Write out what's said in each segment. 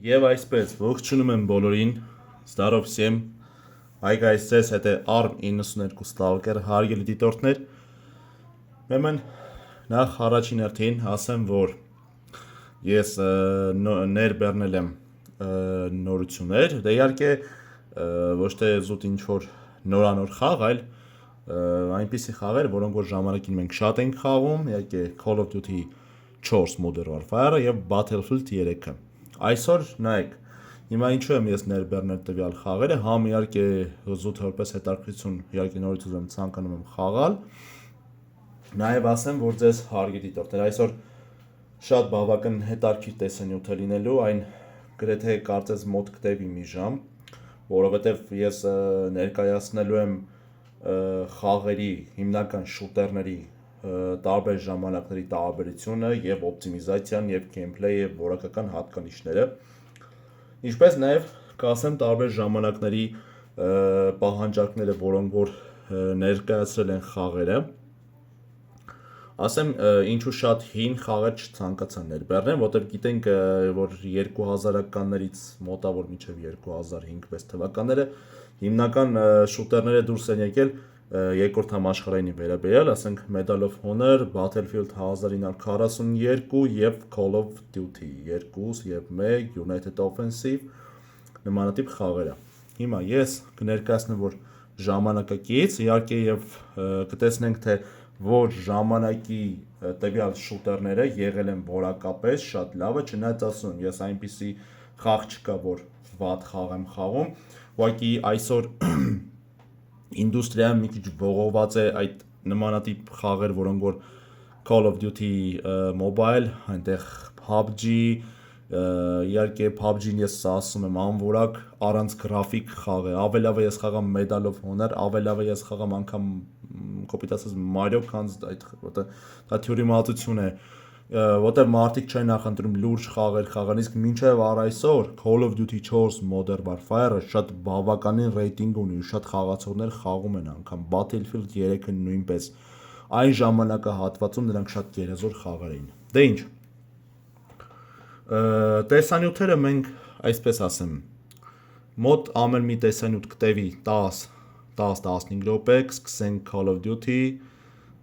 Եվ այսպես, ողջունում եմ բոլորին, Զդարով всем, հայ guys, ձեզ հետ է ARM92 Stalker, հարգելի դիտորդներ, Ուրեմն նախ առաջին հերթին ասեմ, որ ես ներբեռնել եմ նորություններ, դե իհարկե ոչ թե զուտ ինչ-որ նորանոր խաղ, այլ այնպիսի խաղեր, որոնք որ ժամանակին մենք շատ ենք խաղում, իհարկե Call of Duty 4 Modern Warfare-ը եւ Battlefield 3-ը։ Այսօր նայեք, հիմա ինչու եմ ես ներբեռնել տվյալ խաղերը, համ իհարկե զուտ որպես հետաքրքրություն, իհարկե նորից ուզում եմ ցանկանում եմ խաղալ, նաեւ ասեմ, որ ձեզ հարգելի դիտորդներ, այսօր շատ բավական հետաքրքիր տեսանյութ է լինելու, այն գրեթե կարծես մոտ կտևի մի ժամ, որովհետեւ ես ներկայացնելու եմ խաղերի, հիմնական շուտերների տարբեր ժամանակների տարբերությունը եւ օպտիմիզացիան եւ գեյմփլեյը եւ որակական հատկանիշները, ինչպես նաեւ կասեմ տարբեր ժամանակների պահանջարկները, որոնք որ ներկայացրել են խաղերը, ասեմ ինչու շատ հին խաղեր չցանկացա ներբեռնեմ, որտեղ գիտենք, որ 2000-ականներից մոտավոր մինչև 2005-6 թվականները հիմնական շուտերները դուրս են եկել երկրորդ համաշխարհայինի վերաբերյալ, ասենք Medal of Honor, Battlefield 1942 եւ Call of Duty 2 եւ 1, United Offensive նմանատիպ խաղերը։ Հիմա ես կներկայացնեմ, որ ժամանակակից, իհարկե եւ կտեսնենք, թե որ ժամանակի տվյալ շուտերները եղել են որակապես շատ լավը, չնայած ասում եմ, ես այնպիսի խաղ չկա, որ վատ խաղ եմ խաղում, ուղղակի այսօր ինդուստրիայում մի քիչ ողողված է այդ նմանատիպ խաղեր, որոնք որ Call of Duty Mobile, այնտեղ PUBG, իհարկե PUBG-ն ես ասում եմ անորակ առանց գրաֆիկ խաղ է, ավելավը ես խաղամ Medal of Honor, ավելավը ես խաղամ անգամ կոպիտ ասած Mario, քան այդ դա թյուրիմացություն է, որտեղ մարդիկ չեն նախընտրում լուրջ խաղեր խաղան, իսկ մինչև առ այսօր Call of Duty 4 Modern Warfare-ը շատ բավականին ռեյտինգ ունի, շատ խաղացողներ խաղում են անգամ Battlefield 3-ը նույնպես այն ժամանակահատվածում նրանք շատ գերազոր խաղեր էին։ Դե ինչ։ Տեսանյութերը մենք այսպես ասեմ, մոտ ամեն մի տեսանյութ կտևի 10-15 րոպե, կսկսենք Call of Duty,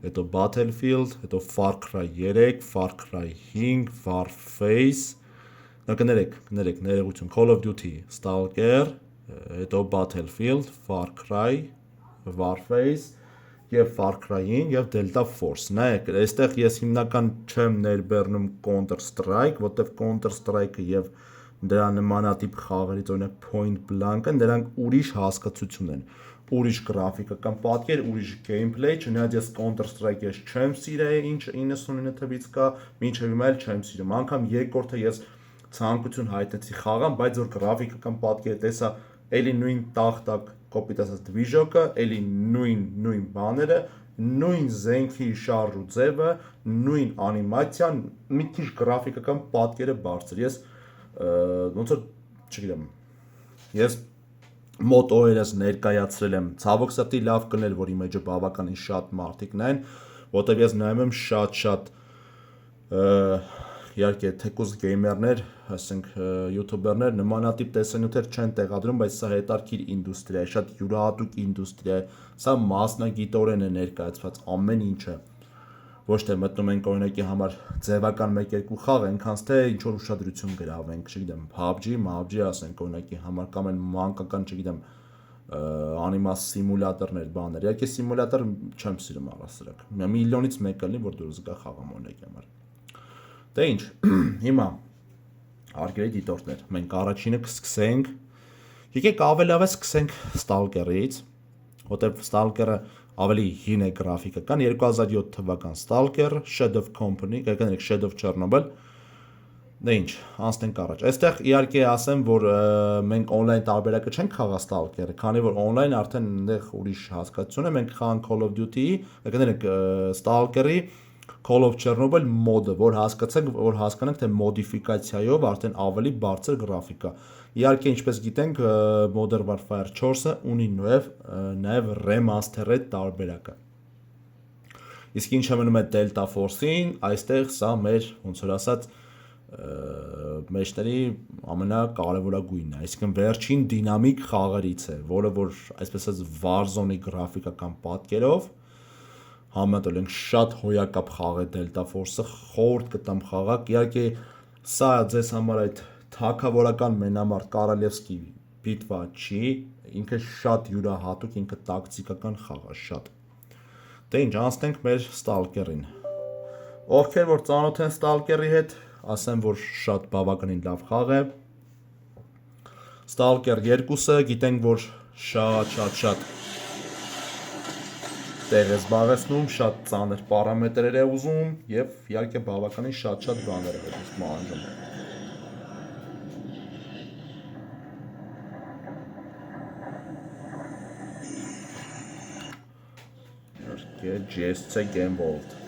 հետո Battlefield, հետո Far Cry 3, Far Cry 5, Warface, կներեք, ներողություն, Call of Duty, Stalker, հետո Battlefield, Far Cry, Warface եւ Far Cry-ին եւ Delta Force։ Նայեք, այստեղ ես հիմնական չեմ ներբեռնում Counter-Strike, որտեղ Counter-Strike-ը եւ դրա նմանատիպ խաղերից օրինակ Point Blank-ը, նրանք ուրիշ հասկացություն են, ուրիշ գրաֆիկական պատկեր, ուրիշ gameplay, չնայած ես Counter-Strike-ը չեմ սիրել, ինչ 99 թվից կա, մինչև հիմա էլ չեմ սիրում։ Անգամ երկրորդը ես ցանկություն հայտնեցի խաղամ, բայց որ գրաֆիկական պատկերը տեսա, էլի նույն տախտակ կոպիտ ասած դվիժոկը, էլի նույն բաները, նույն զենքի շարժ ու ձևը, նույն անիմացիան, մի քիչ գրաֆիկական պատկերը բարձր։ Ես ոնց որ չգիտեմ, ես մոտ օրերս ներկայացրել եմ, ցավոք սրտի լավ կներ, որ իմ էջը բավականին շատ մարդիկ նայեն, որտեղ ես նայում եմ շատ իհարկե թեկուզ գեյմերներ, ասենք յութուբերներ նմանատիպ տեսանյութեր չեն տեղադրում, բայց սա հետաքրքիր ինդուստրիա է, շատ յուրահատուկ ինդուստրիա է, սա մասնագիտորեն է ներկայացված ամեն ինչը, ոչ թե մտնում ենք օրինակի համար ձևական 1-2 խաղ, այնքանց թե ինչ որ ուշադրություն գրավենք, չգիտեմ, PUBG, ասենք օրինակի համար կամ այն մանկական, չգիտեմ, անիմա սիմուլյատորներ, բաներ։ Իհարկե սիմուլյատոր չեմ սիրում առասարակ։ Միլիոնից մեկը լինի, որ դուրս գա խաղամ օրինակի համար։ Դե ինչ, հիմա հարգելի դիտորդներ, մենք առաջինը կսկսենք, եկեք ավելավը սկսենք Stalker-ից, որտեղ Stalker-ը ավելի հին է գրաֆիկական, 2007 թվական Stalker, Shadow Company, կներեք Shadow Chernobyl, դե ինչ, անցնենք առաջ։ Այստեղ իհարկե ասեմ, որ մենք on-line տարբերակը չենք խաղա Stalker-ը, քանի որ on-line արդեն այնտեղ ուրիշ հասկացություն է, մենք խաղանք Call of Duty-ի, կներեք Stalker-ի Call of Chernobyl մոդը, որ հասկանանք, թե մոդիֆիկացիայով արդեն ավելի բարձր գրաֆիկա։ Իհարկե, ինչպես գիտենք, Modern Warfare 4-ը ունի նաև remastered տարբերակը։ Իսկ ինչը մնում է Delta Force-ին, այստեղ սա մեր, ոնց որ ասած, մեջների ամենակարևորագույնն է, այսինքն վերջին դինամիկ խաղերից է, որը որ այսպես ասած Warzone-ի գրաֆիկական պատկերով համեմատել ենք շատ հոյակապ խաղ է Delta Force-ը, խորտ կտամ խաղակ, իհարկե սա ձեզ համար այդ թագավորական մենամարտ Կարալևսկի բիտվա չի, ինքը շատ յուրահատուկ, ինքը տակտիկական խաղ է շատ։ Դե ինչ, անցնենք մեր Stalker-ին։ Ովքեր որ ծանոթ են Stalker-ի հետ, ասեմ, որ շատ բավականին լավ խաղ է։ Stalker 2-ը գիտենք, որ շատ տեղ է զբաղեցնում, շատ ծանր պարամետրեր է ուզում եւ իհարկե բավականին շատ բաներ է մանջում։ Իհարկե GSC Game World։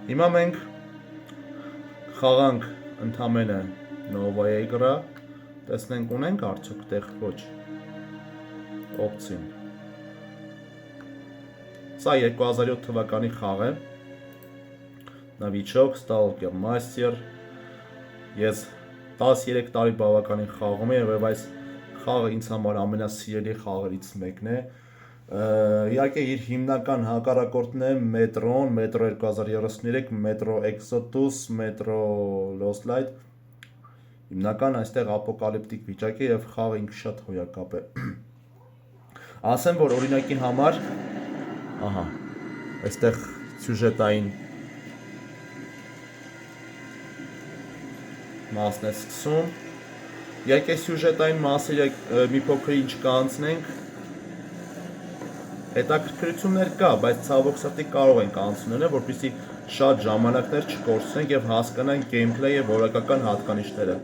Հիմա մենք խաղանք ընդամենը Nova-ի վրա, տեսնենք ունենք արդյոք տեղ ոչ օպցիան։ Սա 2007 թվականի խաղ է։ Novichok, Stalker Master։ Ես 13 տարի բավականին խաղում եմ եւ այս խաղը ինձ համար ամենասիրելի խաղերից մեկն է։ Իհարկե իր հիմնական հակառակորդն է Metro-ն, Metro 2033, Metro Exodus, Metro Lost Light։ Հիմնական այստեղ ապոկալիպտիկ վիճակ է եւ խաղը ինքը շատ հոյակապ է։ Ասեմ, որ օրինակի համար, ահա, այստեղ սյուժետային մասն է սկսում։ Իհարկե սյուժետային մասը մի փոքր ինչ կանցնենք, հետաքրքրություններ կա, բայց ցավոք սրտի կարող ենք անցնել, որպեսզի շատ ժամանակներ չկորցնենք եւ հասկանանք գեյմփլեյը որակական հատկանիշները։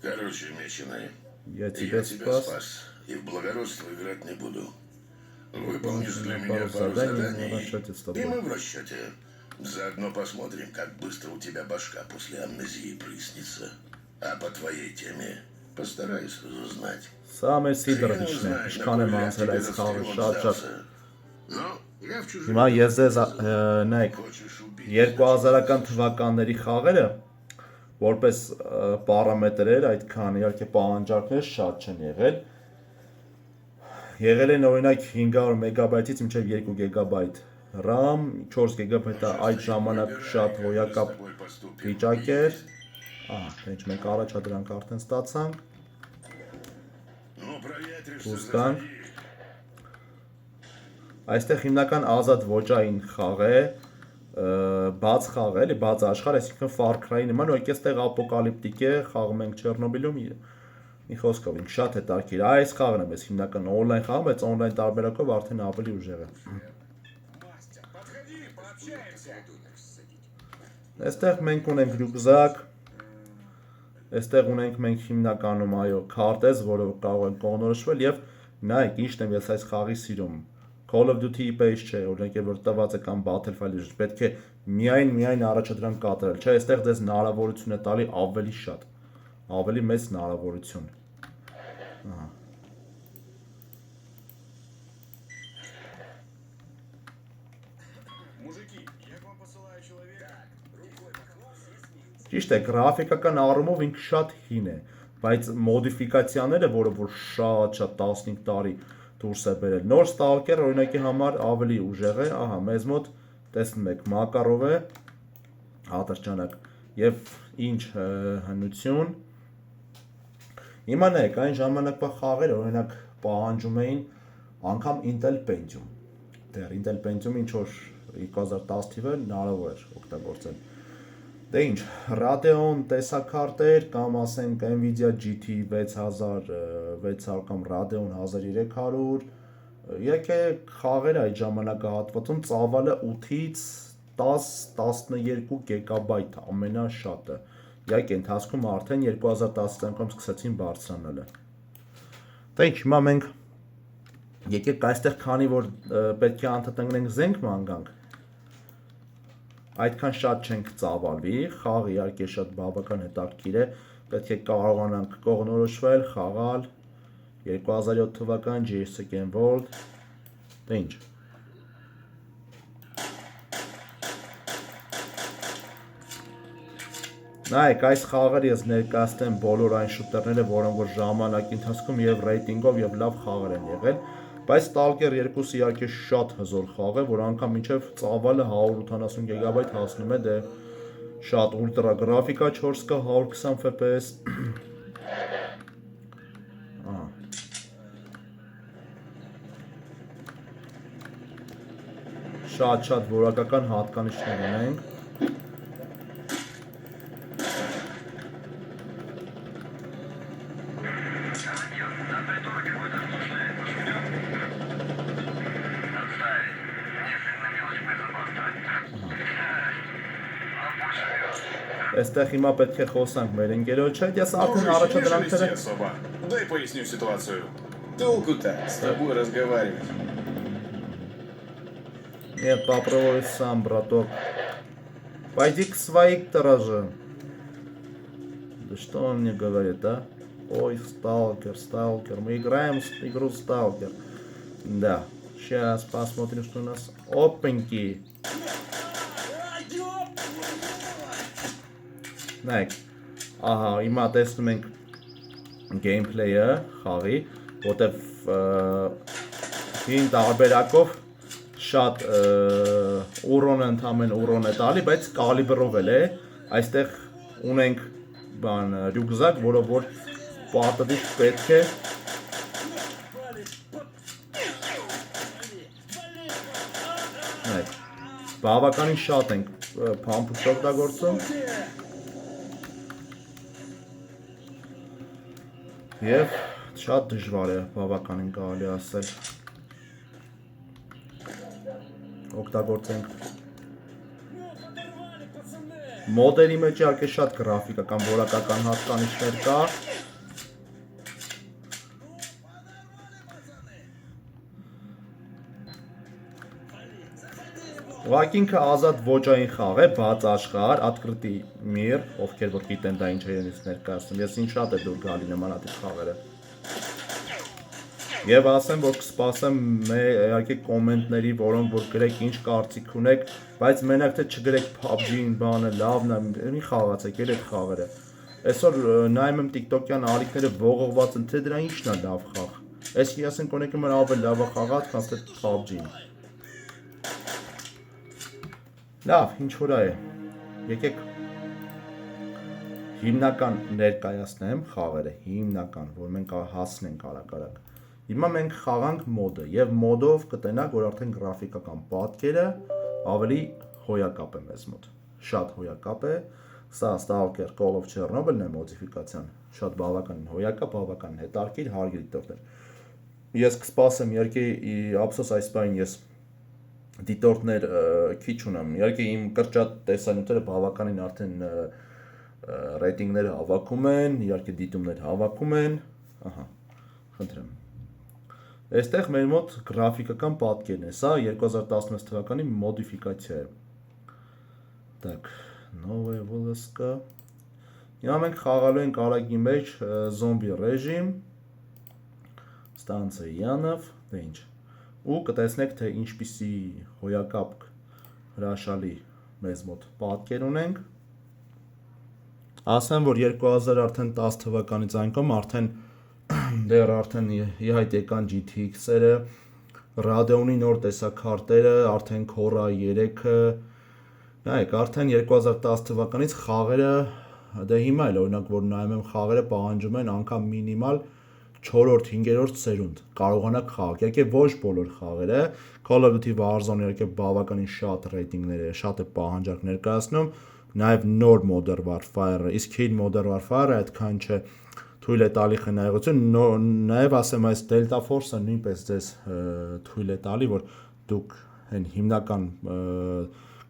Короче, Меченый, Я тебя тебя спас и в благородство играть не буду. Выполнишь для меня пару заданий, и мы в расчете. Заодно посмотрим, как быстро у тебя башка после амнезии прояснится. А по твоей теме постараюсь разузнать. Սա մեր սիդրիչն է, ինչքան եմ անցել այս խաղը շատ։ Հիմա ես ձեզ նայեք 2000-ական թվականների խաղերը որպես պարամետրեր այդքան իհարկե պահանջարկներ շատ չեն եղել։ Եղել են օրինակ 500 մեգաբայթից մինչև 2 գիգաբայթ RAM, 4 գիգաբայթը այդ ժամանակ շատ հոյակապ վիճակ էր։ Ահա, ինչ մենք առաջադրանք արդեն ստացանք։ Ուստանք։ Այստեղ հիմնական ազատ ոճային խաղ է, բաց խաղ է, էլի բաց աշխարհ, այսինքն Far Cry-ի նման, ուղղակի այստեղ ապոկալիպտիկ է, խաղում ենք Չեռնոբիլում, մի խոսքով ինքը շատ հետաքրքիր է, այս խաղն է մեզ հիմնական on-line խաղ, բայց on-line տարբերակով արդեն ավելի ուժեղ է։ Այստեղ մենք ունենք ռյուկզակ, այստեղ ունենք մենք հիմնականում այո քարտեզ, որը կարող են կողմնորոշվել եւ նայեք ինչն եմ ես այս խաղի սիրում։ Call of Duty-ի պես չէ, օրինակ որ տված է կամ Battlefield-ի, պետք է միայն առաջադրանք կատարել, չէ, այստեղ դες հնարավորություն է տալի ավելի շատ, ավելի մեծ հնարավորություն։ Ահա։ Ճիշտ է, գրաֆիկական առումով ինքը շատ հին է, բայց մոդիֆիկացիաները, որը որ շատ 15 տարի դուրս է բերել։ Նոր Stalker օրինակի համար ավելի ուժեղ է, ահա, մեզ մոտ տեսնում եք Մակարով է, հատրճանակ եւ ինչ հնություն։ Հիմա նայեք, այն ժամանակվա խաղերը օրինակ պահանջում էին անգամ Intel Pentium։ Դեռ Intel Pentium ինչ որ 2010 թվականին հնարավոր էր օգտագործել։ Դե ինչ, Radeon տեսակարտեր կամ ասենք Nvidia GT 6600 կամ Radeon 1300, իհարկե խաղերը այդ ժամանակահատվածում ծավալը 8-ից 10-12 գիգաբայթ ամենաշատը։ Իհարկե ընթացքում արդեն 2010 թվականին սկսեցին բարձրանալը։ Դե ինչ, հիմա մենք եկեք այստեղ քանի որ պետք է անդրադառնանք զենք ման գանք։ այդքան շատ չենք ծավալվի, խաղը իհարկե շատ բավական հետաքրքիր է, պետք է կարողանանք կողմնորոշվել, խաղալ 2007 թվական GS Game World, դե ինչ։ Նայեք, այս խաղերը ես ներկայացնեմ բոլոր այն շուտերները, որոնք որ ժամանակի ընթացքում եւ ռեյտինգով եւ լավ խաղեր են եղել, բայց Stalker 2-ը իհարկե շատ հզոր խաղ է, որ անգամ մինչև ծավալը 180 GB հասնում է, դե շատ ուլտրա գրաֆիկա 4K 120 FPS։ Շատ որակական հատկանիշներ ունենք։ Այստեղ հիմա պետք է խոսանք մեր ընկերոջ հետ, ես արդեն առաջադրանքները Дай поясню ситуацию. Толку-то с тобой разговаривать. Нет, попробуй сам, браток. Пойди к своим сторожам. Да что он мне говорит, а? Ой, сталкер. Мы играем в игру сталкер. Да. Сейчас посмотрим, что у нас. Опаньки. Նայեք, ահա, հիմա տեսնում ենք gameplay-ը խաղի, որտեվ հին տարբերակով շատ ուրոն ընդամեն ուրոն է տալի, բայց կալիբրով էլ է, այստեղ ունենք ռյուկզակ, որով որ պատդիչ պետք է նայեք, բավականին շատ ենք փամփուշտ օգտագործում Եվ շատ դժվար է բավականին կարելի ասել օգտագործենք մոդերի մեջ իհարկե շատ գրաֆիկական որակական հատկանիշներ կա Ուղղակի ազատ ոճային խաղ է, բաց աշխարհ, открытый мир, ովքեր որ գիտեն դա ինչ է իրենից ներկայացնում։ Ես ինձ շատ է դուր գալի նմանատիպ խաղերը։ Եվ ասեմ, որ կսպասեմ իհարկե կոմենտների, որոնք որ գրեք ինչ կարծիք ունեք, բայց մենակ թե չգրեք PUBG-ին բանը լավն է, մի խաղացեք էլ այդ խաղերը։ Այսօր նայում եմ TikTok-յան ալիքները ողողված են, թե դրա ինչն է լավ խաղ։ Այս ասենք օրինակ մեն ավելի լավ է խաղած, քան թե PUBG-ին։ Լավ, ինչ որ է, եկեք հիմնական ներկայացնեմ խաղերը, հիմնական, որ մենք հասնենք արագ-արագ։ Հիմա մենք խաղանք մոդը և մոդով կտենակ, որ արդեն գրաֆիկական պատկերը ավելի հոյակապ է մեզ մոտ, շատ հոյակապ է, սա Stalker Call of Chernobyl-ն է մոդիֆիկացիան, շատ բավականին հոյակապ, բավականին հետաքրքիր, հարգելի դիտողներ։ Ես կսպասեմ, իհարկե ափսոս այս բանին ես դիտորդներ քիչ ունեմ, իհարկե իմ կրճատ տեսանյութերը բավականին արդեն ռեյտինգները հավաքում են, իհարկե դիտումներ հավաքում են, ահա, խնդրեմ։ Այստեղ մեր մոտ գրաֆիկական պատկերն է, սա 2016 թվականի մոդիֆիկացիա է։ Так, новая вылазка։ Հիմա մենք խաղալու ենք արագի մեջ զոմբի ռեժիմ, станция Յանով, դե ինչ։ Ու կտեսնեք, թե ինչպիսի հոյակապ հրաշալի մեզ մոտ պատկեր ունենք։ Ասեմ, որ 2010 թվականից այնքան արդեն դեռ արդեն իհայտ եկան GTX-երը, Radeon-ի նոր տեսակարտերը, արդեն Core i3-ը, նայեք, արդեն 2010 թվականից խաղերը, դե հիմա էլ օրինակ, որ նայում եմ խաղերը պահանջում են անգամ մինիմալ 4-րդ, 5-րդ սերունդ կարողանաք խաղալ։ Իհարկե ոչ բոլոր խաղերը, Call of Duty Warzone իհարկե բավականին շատ ռեյտինգներ է, շատ է պահանջարկ ներկայացնում, նաև նոր Modern Warfare-ը, իսկ հին Modern Warfare-ը այդքան չէ թույլ է տալի խնայողություն, նաև ասեմ այս Delta Force-ը նույնպես ձեզ թույլ է տալի, որ դուք հեն հիմնական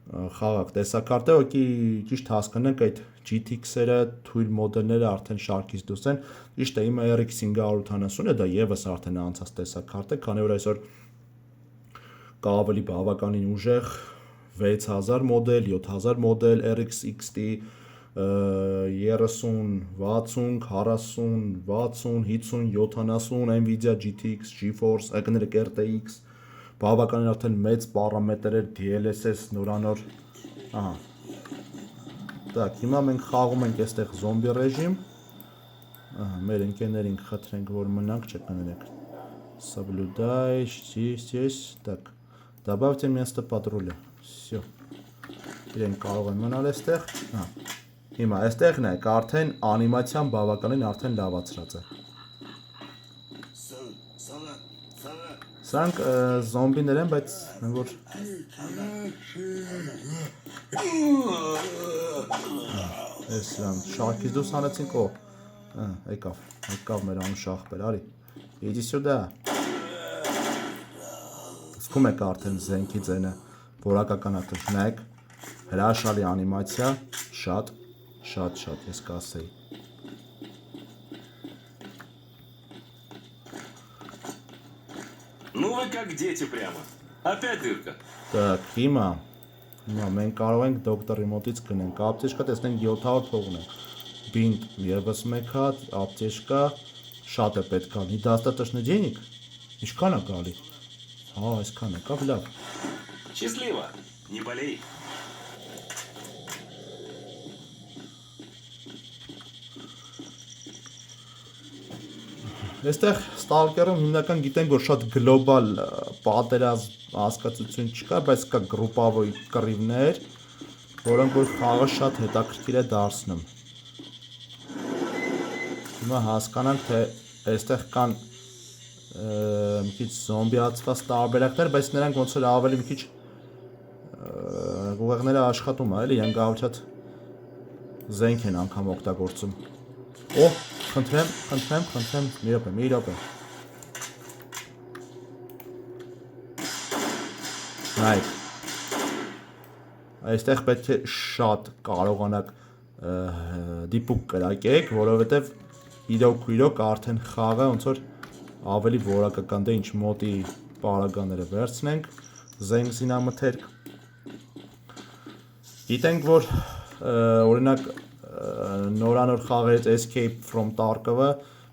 խաղակ տեսակարտը, ոքի ճիշտ հասկանանք այդ GTX-երը, թույլ մոդելները արդեն շարքից դուրս են, ճիշտ է իմ RX 580-ը դա եւս արդեն անցած տեսակարտ է, քանի որ այսօր կա ավելի բավականին ուժեղ 6000 մոդել, 7000 մոդել, RX XT 30, 60, 40, 60, 50, 70, Nvidia GTX, GeForce, ակներեք RTX, բավականին արդեն մեծ պարամետրեր, DLSS, նորանոր, ահա, տակ, հիմա մենք խաղում ենք այստեղ զոմբի ռեժիմ, ահա, մեր ընկերներին խտրենք, որ մնանք, չկներեք, соблюдай, здесь, так, добавьте место патруля, всё, իրենք կարող են մնալ այստեղ, ահա, հիմա այստեղ նայեք, արդեն անիմացիան բավականին արդեն լավացրած է, սրանք զոմբիներ են, բայց որ ես շարքից դուրս հանեցինք, եկավ մեր անուշախպեր, արի, իդի սյուդա, զգում եք արդեն զենքի ձենը, որակական ատր, նայեք, հրաշալի անիմացիա, շատ, ես կասեի, Ну вы как дети прямо. Опять дырка. Так, հիմա մենք կարող ենք դոկտորի մոտից գնենք, ապտեշկա տեսնենք 700 փողն է, բինտ եվս մեկ հատ, ապտեշկա, շատ է պետք ալի, достаточно денег, ինչքան է գալի, այսքան է, կավ լավ, Счастливо. Не болей. Այստեղ Stalker-ում հիմնական գիտենք, որ շատ գլոբալ պատերազմ հասկացություն չկա, բայց կա գրուպավոր կռիվներ, որոնք որ խաղը շատ հետաքրքիր է դարձնում։ Հիմա հասկանանք, թե այստեղ կան մի քիչ զոմբիացված տարբերակներ, բայց նրանք ոնց որ ավելի մի քիչ ուղեղները աշխատում է, էլի, յանգավիճած զենք են անգամ օգտագործում։ Խնդրեմ, մի րոպե։ Նայեք։ Այստեղ պետք է շատ կարողանաք դիպուկ կրակեք, որովհետև իրոք արդեն խաղը ոնց որ ավելի որակական, դե ինչ մոտի պարագաները վերցնենք, զենք զինամթերք։ Գիտենք, որ օրինակ նորանոր խաղերից Escape from Tarkov-ը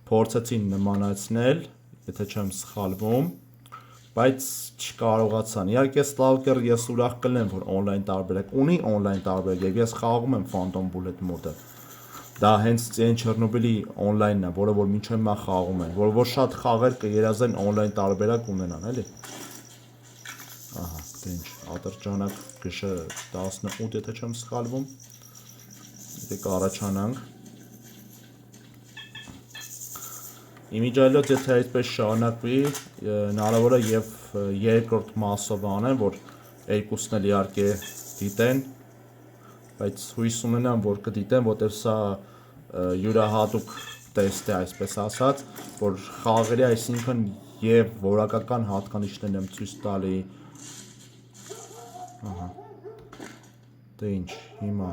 փորձեցին նմանացնել, եթե չեմ սխալվում, բայց չկարողացան։ Իհարկե Stalker ես ուրախ կլինեմ, որ on-line տարբերակ ունի, on-line տարբերակ, եւ ես խաղում եմ Phantom Bullet մոդը։ Դա հենց այն Chernobyl-ի on-line-ն է, որը որ մինչև հիմա խաղում են, որ շատ խաղեր կերազեն on-line տարբերակ ունենան, էլի։ Ահա, դե ինչ, ատրճանակ գշը 18, եթե չեմ սխալվում։ Եկեք առաջանանք։ Իմիջայլոց եթե այսպես շարունակվի, հնարավոր է եւ երկրորդ մասով անեն, որ երկուսն էլ իհարկե դիտեն, բայց հույս ունենամ, որ կդիտեն, որտեղ սա յուրահատուկ տեստ է, այսպես ասած, որ խաղերի, այսինքն եւ որակական հատկանիշներն եմ ցույց տալի։ Ահա։ Դե ինչ, հիմա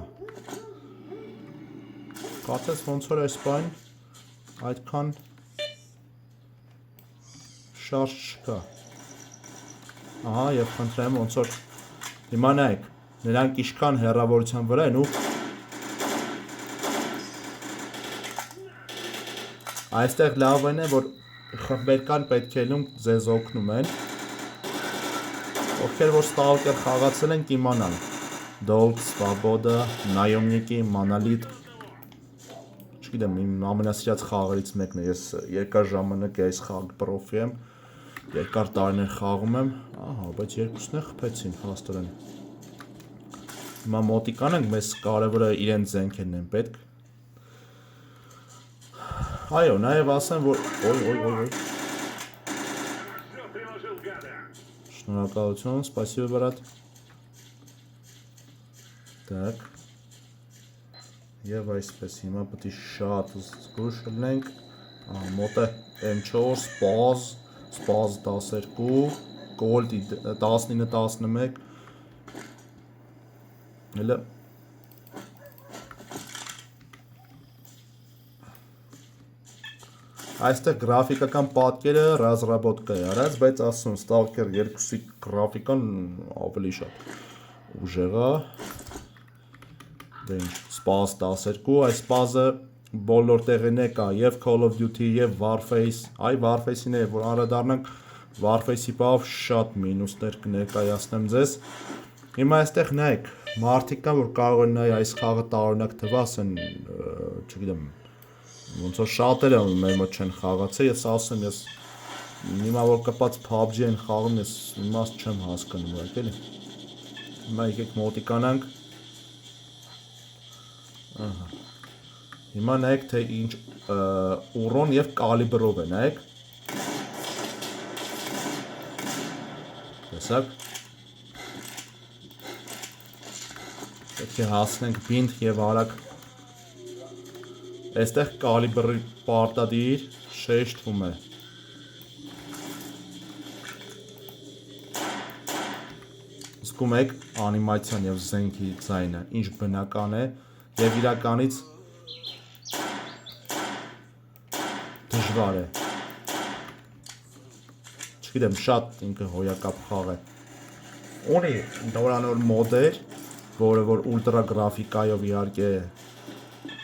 Կացես ոնց որ այս բան այդքան շարժ չկա։ Ահա, եւ խնդրեմ ոնց որ հիմա նայեք, նրանք ինչքան հեռավորության վրա են ու այստեղ լավն է, որ խմբերկան պետք է լինում ձեզ օգնում են։ Ովքեր որ Stalker խաղացել են կիմանան։ Dolg, Svoboda, Naemniki, Monolith Չգիտեմ, իմ ամենասիրած խաղերից մեկն է, ես երկար ժամանակ այս խաղի պրոֆի եմ, երկար տարիներ խաղում եմ, ահա, բայց երկուսն է խփեցին, հաստորեն։ Հիմա մոտիկան ենք, մեզ կարևորը իրեն զենքերն են պետք։ Այո, նաև ասեմ, որ օй։ Շնորհակալություն, спасибо, брат։ Так։ Եվ այսպես հիմա պետք է շատ զգուշ լինենք, մոտը M4, Spaz 12, Gold 19-11, հələ այստեղ գրաֆիկական պատկերը razrabotka է արած, բայց ասում Stalker 2-ի գրաֆիկան ավելի շատ ուժեղա դե ինչ սպազ 12 այս սպազը բոլոր տեղին է կա եւ Call of Duty եւ Warface այ Warface-ին է որ անդրադառնանք Warface-ի բավ շատ մինուսներ կներկայացնեմ ձեզ հիմա այստեղ նայեք մարդիկ կան որ կարող են նայ այս խաղը տարօրինակ թվա ասեն չգիտեմ ոնց որ շատերը մեր մոտ չեն խաղացել ես ասեմ ես հիմա որ կպած PUBG-ին խաղում ես իմաստ չեմ հասկանում ուղղակի էլի հիմա եկեք մոտիկանանք ահա հիմա նայեք թե ինչ ուրոն եւ կալիբրով է նայեք տեսակ պետք է հասնենք բինդ եւ արագ այստեղ կալիբրի պարտադիր շեշտվում է զգում եք անիմացիան եւ զենքի ձայնը ինչ բնական է եւ իրականից դժվար է չգիտեմ շատ ինքը հոյակապ խաղ է ունի նորանոր մոդեր որը որ ուլտրա գրաֆիկայով իհարկե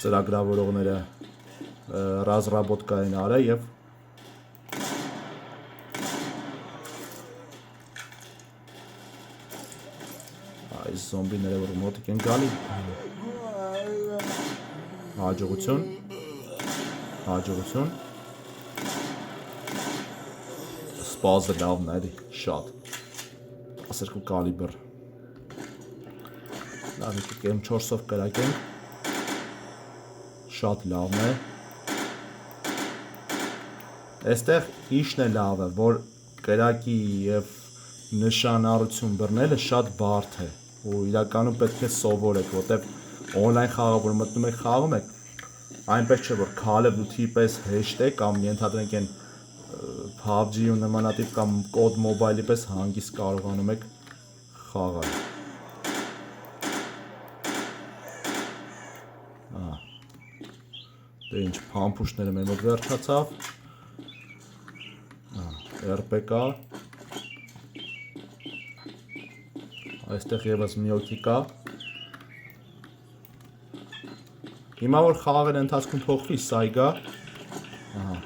ծրագրավորողները ռազրաբոտկա են արել եւ այս զոմբիները որ մոտիկ են գալի հաջողություն սպազը լավն է էլի շատ 12 կալիբր լավ եկեք M4-ով կրակենք շատ լավն է այստեղ ինչն է լավը որ կրակի եւ նշանառություն բռնելը շատ բարդ է ու իրականում պետք է սովորեք որտեվ օնլայն խաղը որ մտնում եք խաղում եք այնպես չէ որ Call of Duty պես հեշտ է կամ ենթադրենք են PUBG ու նմանատիպ կամ COD Mobile-ի պես հանգիստ կարողանում եք խաղալ դե ինչ փամփուշտները մեր մոտ վերջացավ RPK այստեղ եւս մի օքի կա հիմա որ խաղաղեն ընթացքում փոխվի սա գա ահա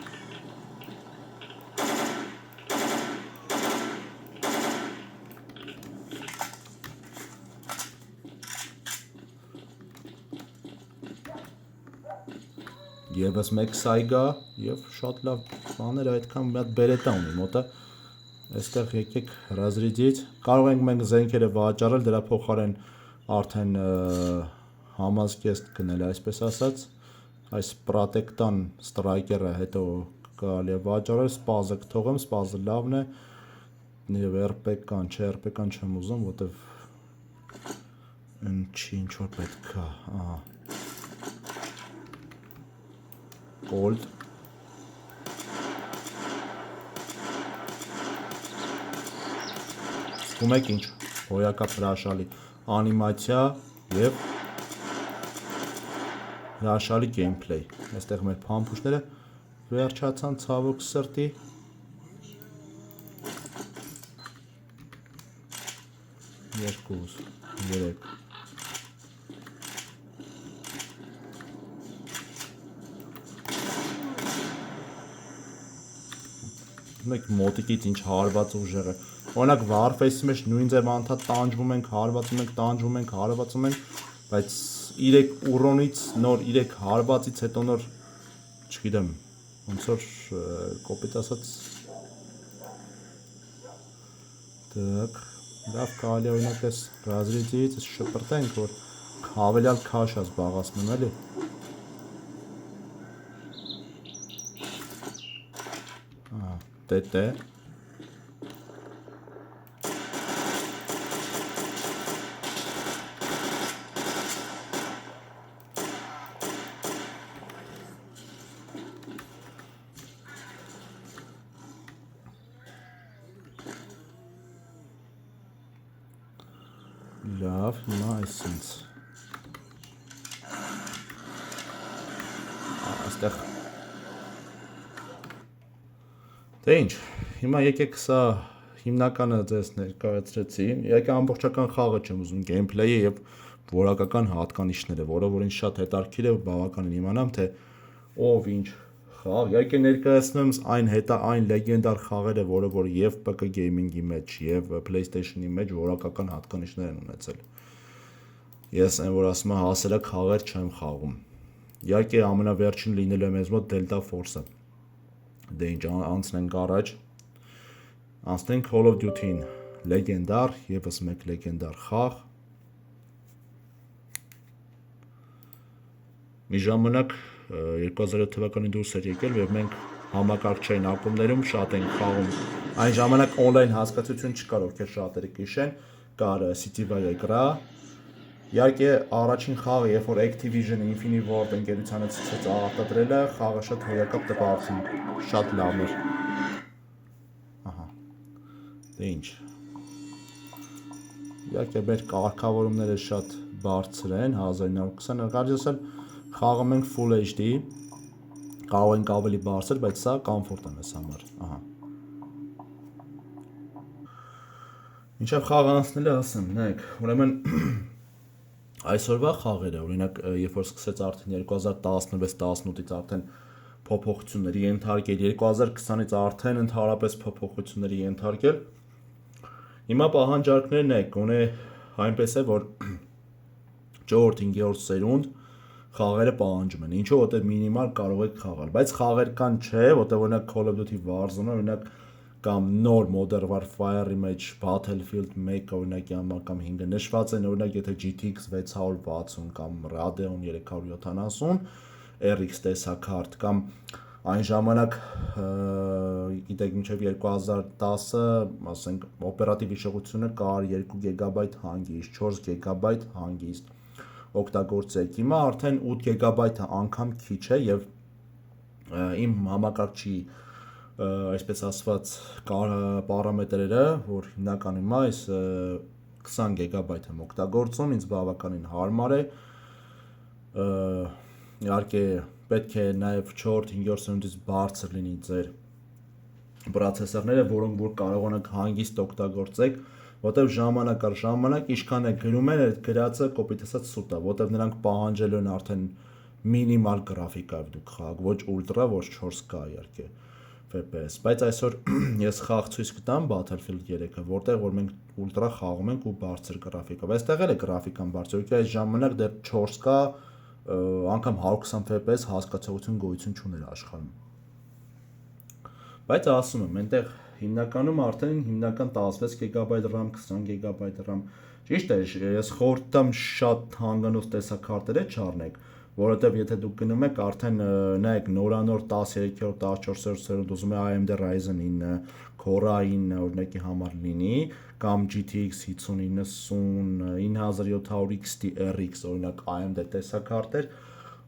Եվս մեկ սայգա եւ շատ լավ բաներ այդքան մի հատ բերետա ունի մոտը այստեղ եկեք ռազրիդից կարող ենք մենք զենքերը վաճառել դրա փոխարեն արդեն համազգեստ գնել այսպես ասած այս պրոտեկտան ստրայկերը հետո կարելի է վաճառել սպազը կթողեմ սպազը լավն է եւ RPK-ն չէ RPK-ն չեմ ուզում որտեվ ինչ որ պետք է ահա Gold Զգում եք ինչ հոյակապ հրաշալի անիմացիա եւ հրաշալի գեյմփլեյ այստեղ մեր փամփուշտները վերջացան ցավոք սրտի երկու երեք մեկ մոտիկից ինչ հարված ուժեղ է օրինակ Warface-ի մեջ նույն ձև անդադ տանջվում ենք հարվածում ենք բայց 3 ուրոնից նոր 3 հարվածից հետո նոր չգիտեմ ոնց որ կոպիտ ասած так լավ կարելի է օրինակ այս ռազրիդից շպրտենք որ հավելյալ քաշ է զբաղացնում էլի տետե լավ հիմա այսինց այստեղ դե ինչ հիմա եկեք սա հիմնականը ձեզ ներկայացրեցի։ Իհարկե ամբողջական խաղը չեմ ուզում, գեյմփլեյը եւ որակական հատկանիշները, որը որ ինձ շատ հետաքրքիր է, բավականին իմանամ, թե ով ինչ խաղ։ Իհարկե ներկայացնում այն լեգենդար խաղերը, որը որ եւ PC gaming-ի մեջ եւ PlayStation-ի մեջ որակական հատկանիշներ են ունեցել։ Ես այն որ ասում եմ հասարակ խաղեր չեմ խաղում։ Իհարկե ամենավերջին լինելու է մեզ մոտ Delta Force-ը։ Դե ինչ անցնենք առաջ։ Անցնենք Call of Duty-ին, լեգենդար, եւս մեկ լեգենդար խաղ։ Մի ժամանակ 2007 թվականին դուրս էր եկել եւ մենք համակարգչային ակումբներում շատ ենք խաղում։ Այն ժամանակ on-line հասկացություն չկար, ովքեր շատերը կհիշեն, կար City Wire-ը։ Իհարկե առաջին խաղը, երբ որ Activision Infinity Ward ընկերությանը ցույց արտադրելը, խաղը շատ հոյակապ տպավորություն, շատ լավ էր։ Ահա։ Դե ինչ։ Իհարկե մեր կարգավորումները շատ բարձր են, 1920, կարելի ասել խաղում ենք Full HD, կարող ենք ավելի բարձր, բայց սա կոմֆորտ է մեզ համար, ահա։ Մինչև խաղը անցնելը ասեմ, նայեք, ուրեմն այսօրվա խաղերը, օրինակ, երբ որ սկսեց արդեն 2016-18-ից արդեն փոփոխությունների ենթարկել, 2020-ից արդեն ընդհանրապես փոփոխությունների ենթարկել, հիմա պահանջարկներն է, գոնե այնպես է, որ 4-5-րդ սերունդ խաղերը պահանջում են, ինչու, որտեղ մինիմալ կարող եք խաղալ, բայց խաղեր կան չէ, որտեղ օրինակ Call of Duty Warzone-ը, օրինակ կամ նոր Modern Warfare-ի մեջ Battlefield 1 օրինակի համար կամ 5-ը նշված են, օրինակ եթե GTX 660 կամ Radeon 370 RX տեսակարդ կամ այն ժամանակ գիտեք մինչև 2010-ը, ասենք, օպերատիվ հիշողությունը կար 2 GB հանգիստ, 4 GB հանգիստ օգտագործեք։ Հիմա արդեն 8 GB-ը անգամ քիչ է եւ իմ համակարգչի այսպես ասված պարամետրերը, որ հիմնականում հիմա այս 20 GB եմ օգտագործում, ինձ բավականին հարմար է։ Իհարկե պետք է նաև 4-5-րդ սերունդից բարձր լինի ձեր պրոցեսորները, որոնք որ կարողանաք հանգիստ օգտագործեք, որտեղ ժամանակ առ ժամանակ ինչքան է գրում են, այդ գրածը կոպիտ ասած սուտ է, որտեղ նրանք պահանջելու են արդեն մինիմալ գրաֆիկայով դուք խաղաք, ոչ ուլտրա, ոչ 4K իհարկե FPS, բայց այսօր ես խաղ ցույց կտամ Battlefield 3-ը, որտեղ որ մենք ուլտրա խաղում ենք ու բարձր գրաֆիկով։ Այստեղ էլ է գրաֆիկան բարձր, եկե այս ժամանակ դեռ 4K անգամ 120 FPS հասկացողություն գոյություն չուներ աշխարհում։ Բայց ասում եմ, այնտեղ հիմնականում արդեն հիմնական 16 GB RAM, 20 GB RAM։ Ճիշտ է, ես խորհուրդ տամ շատ հանգանոց տեսակարտերը չառնեք, որովհետև եթե դուք գնում եք արդեն նայեք նորանոր 13-րդ, 14-րդ սերունդ ուզում եք AMD Ryzen 9, Core i9 օրինակի համար լինի, կամ GTX 5090, 9700 XT RX օրինակ AMD տեսակարտեր,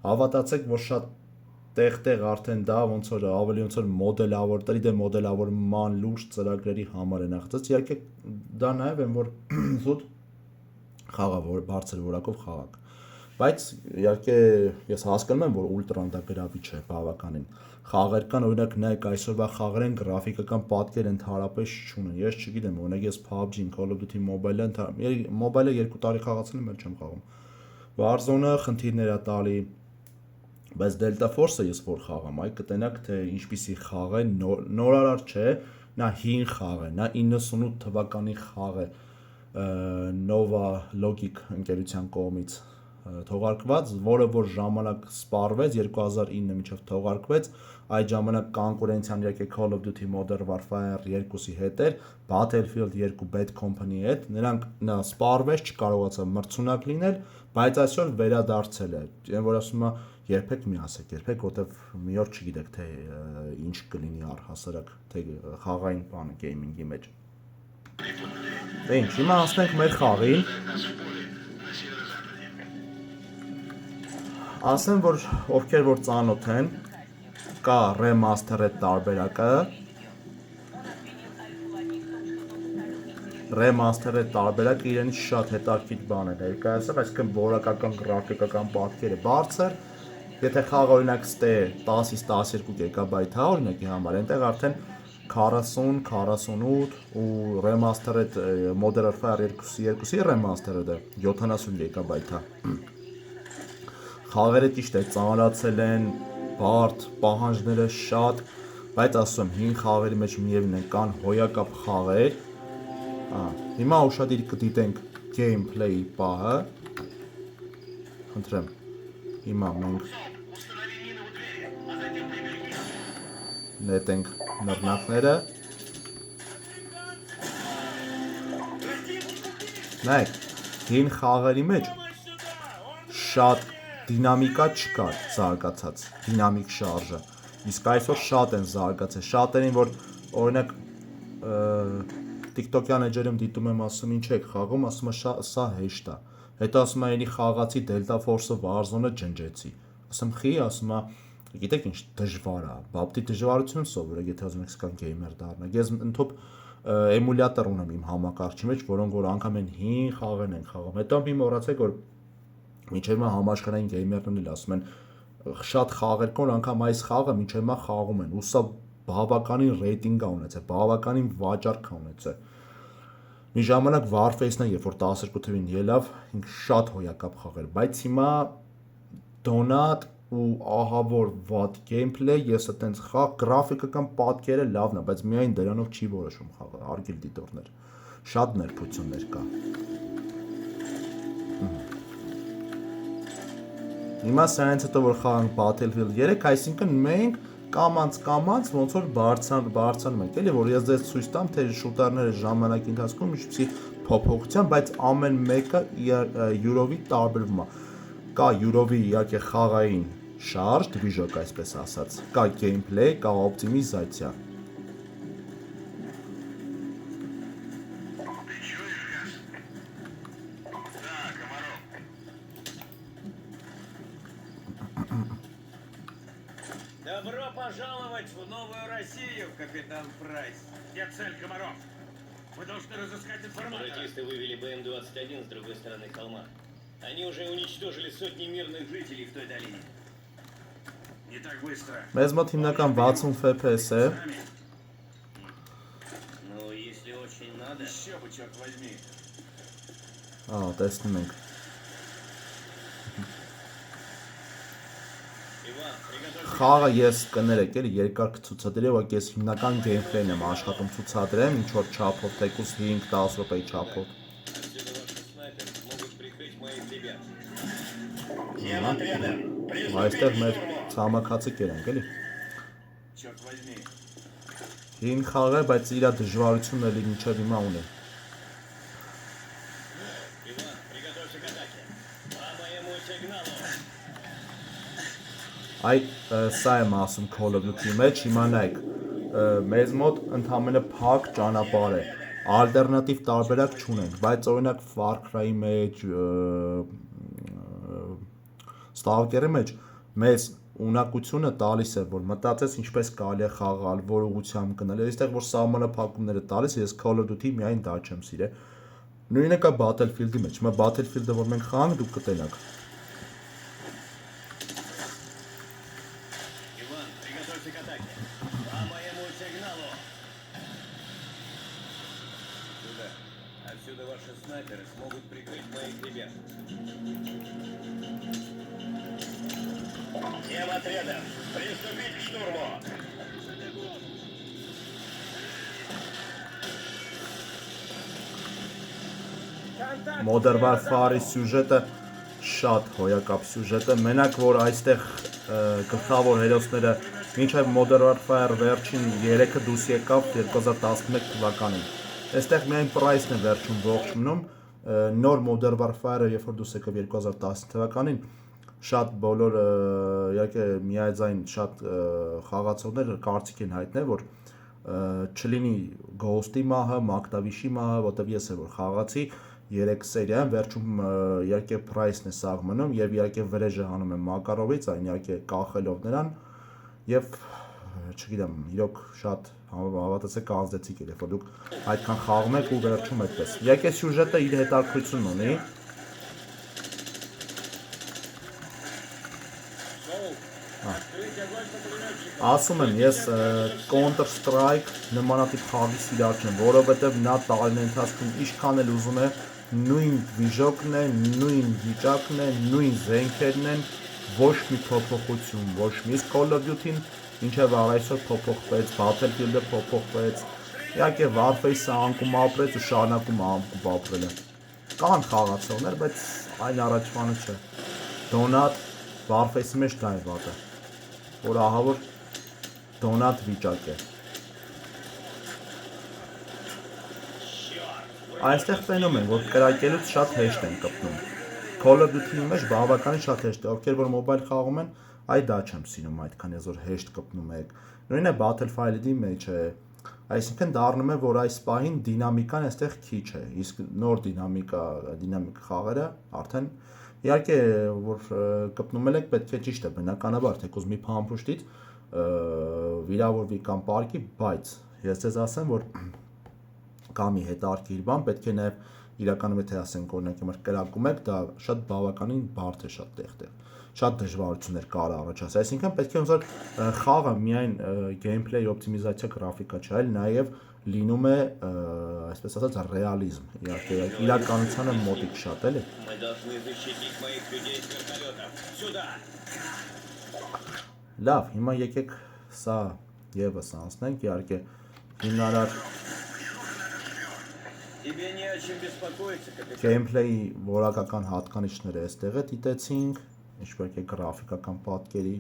հավատացեք, որ շատ տեղ արդեն դա ոնց որ ավելի ոնց որ մոդելավոր, 3D մոդելավորման լուրջ ծրագրերի համար է նախաձեռնված։ Իհարկե դա նաև են որ զուտ խաղա, որ բարձր որակով խաղակ։ Բայց իհարկե ես հասկանում եմ, որ ուլտրան դա գրավիչ է բավականին։ Խաղեր կան, օրինակ նայեք այսօրվա խաղերեն գրաֆիկական պատկեր ընդհանրապես չունեն։ Ես չգիտեմ, օրինակ ես PUBG-ին, Call of Duty Mobile-ը, Mobile-ը 2 տարի խաղացել եմ, էլ չեմ խաղում։ Warzone-ը խնդիրներ է տալի, բայց Delta Force-ը ես որ խաղամ, այ կտենակ թե ինչպիսի խաղ է, նորարար չէ, նա հին խաղ է, նա 98 թվականի խաղ է Nova Logic ընկերության կողմից թողարկված, որը որ ժամանակ սպառվեց 2009 մինչև թողարկվեց, այդ ժամանակ կոնկուրենցիան իհարկե Call of Duty Modern Warfare 2-ի հետ էր, Battlefield 2 Bad Company-ի հետ, նրանք նա սպառվեց, չկարողացավ մրցունակ լինել, բայց այսօր վերադարձել է։ Այն որ ասում եմ, երբեք մի ասեք, երբեք, որտեվ մի օր չգիտեք թե ինչ կլինի առհասարակ, թե խաղային բանը գեյմինգի մեջ։ Դե ինչ, հիմա անցնենք մեր խաղին։ Ասեմ, որ ովքեր որ ծանոթ են, կա remastered տարբերակը։ Remastered տարբերակը իրենից շատ հետաքրքիր բան է ներկայացնում, այսինքն որակական գրաֆիկական պատկերը բարձր։ Եթե խաղը օրինակ ստե 10-ից 12 GB հա օրինակի համար, այնտեղ արդեն 40, 48 ու remastered Modern Warfare 2-ի remastered է 70 GB է։ Խաղերը ճիշտ է, ծանրացել են, բարդ, պահանջները շատ, բայց ասում եմ, հին խաղերի մեջ միևնույն է կան հոյակապ խաղեր։ Հիմա ուշադիր կդիտենք gameplay պահը։ Խնդրեմ։ Հիմա մենք նետենք նռնակները։ Նայեք, հին խաղերի մեջ շատ դինամիկա չկար զարգացած, դինամիկ շարժը, իսկ այսօր շատ են զարգացել, շատերին, որ օրինակ TikTok-յան էջերում դիտում եմ, ասում ինչ եք խաղում, ասում է սա հեշտ է, հետո ասում է էլի խաղացի Delta Force-ը Warzone-ը ջնջեցի, ասում խի, ասում է, գիտեք ինչ դժվար է, բապտի դժվարություն սովորեք, եթե ուզում եք սկան գեյմեր դառնալ, ես ընդհոպ էմուլյատոր ունեմ իմ համակարգչի մեջ, որոնք որ անգամ են հին խաղերն են խաղում, հետո մի մոռացեք, որ մինչև հիմա համաշխարհային գեյմերներն էլ ասում են շատ խաղեր կան, անգամ այս խաղը մինչև հիմա խաղում են, ու սա բավականին ռեյտինգ է ունեցել, բավականին վաճառք է ունեցել։ Մի ժամանակ Warface-ն երբ որ 12 թվին ելավ, ինք շատ հոյակապ խաղեր, բայց հիմա դոնատ ու ահավոր վատ գեյմփլեյ, ես այտենց խաղ գրաֆիկը կամ պատկերը լավն է, բայց միայն դրանով չի որոշում խաղը, արգել դիտողներ։ Շատ ներբություններ կա։ Հիմա սրանից հետո որ խաղանք Battlefield 3, այսինքն մենք կամանց ոնց որ բարձրանում ենք, էլի որ ես ձեզ ցույց տամ, թե շուտերները ժամանակի ընթացքում ինչպեսի փոփոխության, բայց ամեն մեկը յուրովի տարբերվում է։ Կա յուրովի իհարկե խաղային շարժ, դվիժոկ այսպես ասած, կա gameplay, կա օպտիմիզացիա։ Добро пожаловать в Новую Россию, капитан Прайс. Где цель, Комаров? Мы должны разыскать информацию. Сепаратисты вывели БМ-21 с другой стороны холма. Они уже уничтожили сотни мирных жителей в той долине. Не так быстро. Մեզ մոտ հիմնական 60 FPS է։ Ну, если очень надо. Еще бы, черт возьми. Տեսնում ենք։ Иван, приготовься. Խաղը ես կներեք էլի երկար կցուցադրի, որ ես հիմնական gameplay-ն եմ աշխատում ցուցադրեմ, ինչ որ չափով, թեկուզ 5-10 րոպեի չափով։ Отсюда ваши снайперы смогут прикрыть моих ребят. Всем отрядам, Այստեղ մեր ցամաքացիք ենք էլի։ Черт возьми. Հին խաղ է, բայց իր դժվարությունն էլի մինչև հիմա ունի։ Иван, приготовься к атаке. По моему сигналу. Այդ սա եմ ասում Call of Duty-ի մեջ, հիմա նայեք, մեզ մոտ ընդհանրապես փակ ճանապարհ է, ալտերնատիվ տարբերակ չունենք, բայց օրինակ Far Cry-ի մեջ, Stalker-ի մեջ մեզ ունակությունը տալիս է, որ մտածես ինչպես կարելի է խաղալ, որ ուղղությամբ գնալ, այստեղ որ սահմանափակումները տալիս, ես Call of Duty միայն դա չեմ սիրել։ Նույնը կա Battlefield-ի մեջ, հիմա Battlefield-ը որ մենք խաղանք, դուք կտենաք։ Иван, приготовься к атаке. По моему сигналу. Сюда. Отсюда ваши снайперы смогут прикрыть моих ребят. Всем отрядам, приступить к штурму. Modern Warfare-ի սյուժետը շատ հոյակապ սյուժետ է, մենակ որ այստեղ գլխավոր հերոսները մինչև Modern Warfare վերջին 3-ը դուրս եկավ 2011 թվականին։ Այստեղ միայն Price-ն է վերջում ողջ մնում, նոր Modern Warfare-ը երբ որ դուրս եկավ 2010 թվականին, շատ բոլոր իհարկե միաձայն շատ խաղացողներ կարծիք են հայտնել, որ չլինի Ghost-ի մահը, Մակտավիշի մահը, որտեղ ես եմ որ խաղացի 3 սերիան, վերջում իհարկե Price-ն է սաղ մնում եւ իհարկե վրեժը հանում է Մակարովից, այն իհարկե կախելով նրան եւ չգիտեմ, իրոք շատ հավատացեք ազդեցիկ էր, որ դուք այդքան խաղում եք ու վերջում այդպես։ Իհարկե սյուժետը իր հետաքրքրությունն ունի։ Открыть огонь по пулеметчикам. Ասում եմ, ես Counter Strike նմանատիպ խաղի սիրահար չեմ, որովհետև նա տարիների ընթացքում ինչքան էլ ուզում է նույն վիժոկն է, նույն վիճակն է, նույն զենքերն են, ոչ մի փոփոխություն, ոչ մի Call of Duty-ն ինչև առայսօր փոփոխվեց, Battlefield-ը փոփոխվեց, իհարկե Warface-ը անկում ապրեց ու շարունակում է անկում ապրելը։ Կան խաղացողներ, բայց այն առաջվանը չէ։ Donut Warface-ի մեջ դա է վատը, որ ահավոր Donut վիճակ է։ Այստեղ տենում են, որ կրակելուց շատ հեշտ են կպնում։ Call of Duty-ի մեջ բավականին շատ հեշտ է, ովքեր որ մոբայլ խաղում են, այ դա չեմ սիրում այդքան ես որ հեշտ կպնում եք։ Նույնը Battlefield-ի մեջ է, այսինքն դառնում է, որ այս պահին դինամիկան այստեղ քիչ է, իսկ նոր դինամիկ խաղերը արդեն իհարկե որ կպնում եք պետք է ճիշտ է բնականաբար, թեկուզ մի փամփուշտից վիրավորվի կամ պարկի, բայց ես ձեզ ասեմ, որ կա մի հետարքիր բան, պետք է նաև իրականում եթե ասենք օրինակ հիմա կրակում եք, դա շատ բավականին բարդ է շատ տեղտեղ։ Շատ դժվարություններ կարող առաջացնել։ Այսինքն պետք է ոնց որ խաղը միայն gameplay օպտիմիզացիա գրաֆիկա չէ, այլ նաև լինում է, այսպես ասած, ռեալիզմ։ Իհարկե իրականությանը մոտիկ շատ էլի։ Мы должны защитить моих людей с вертолетов. Сюда! Լավ, հիմա եկեք սա եւս անցնենք, իհարկե հիմնարար Тебе не о чем беспокоиться, капитан. gameplay-ի որակական հատկանիշները այստեղ է դիտեցինք, ինչպես է գրաֆիկական պատկերի։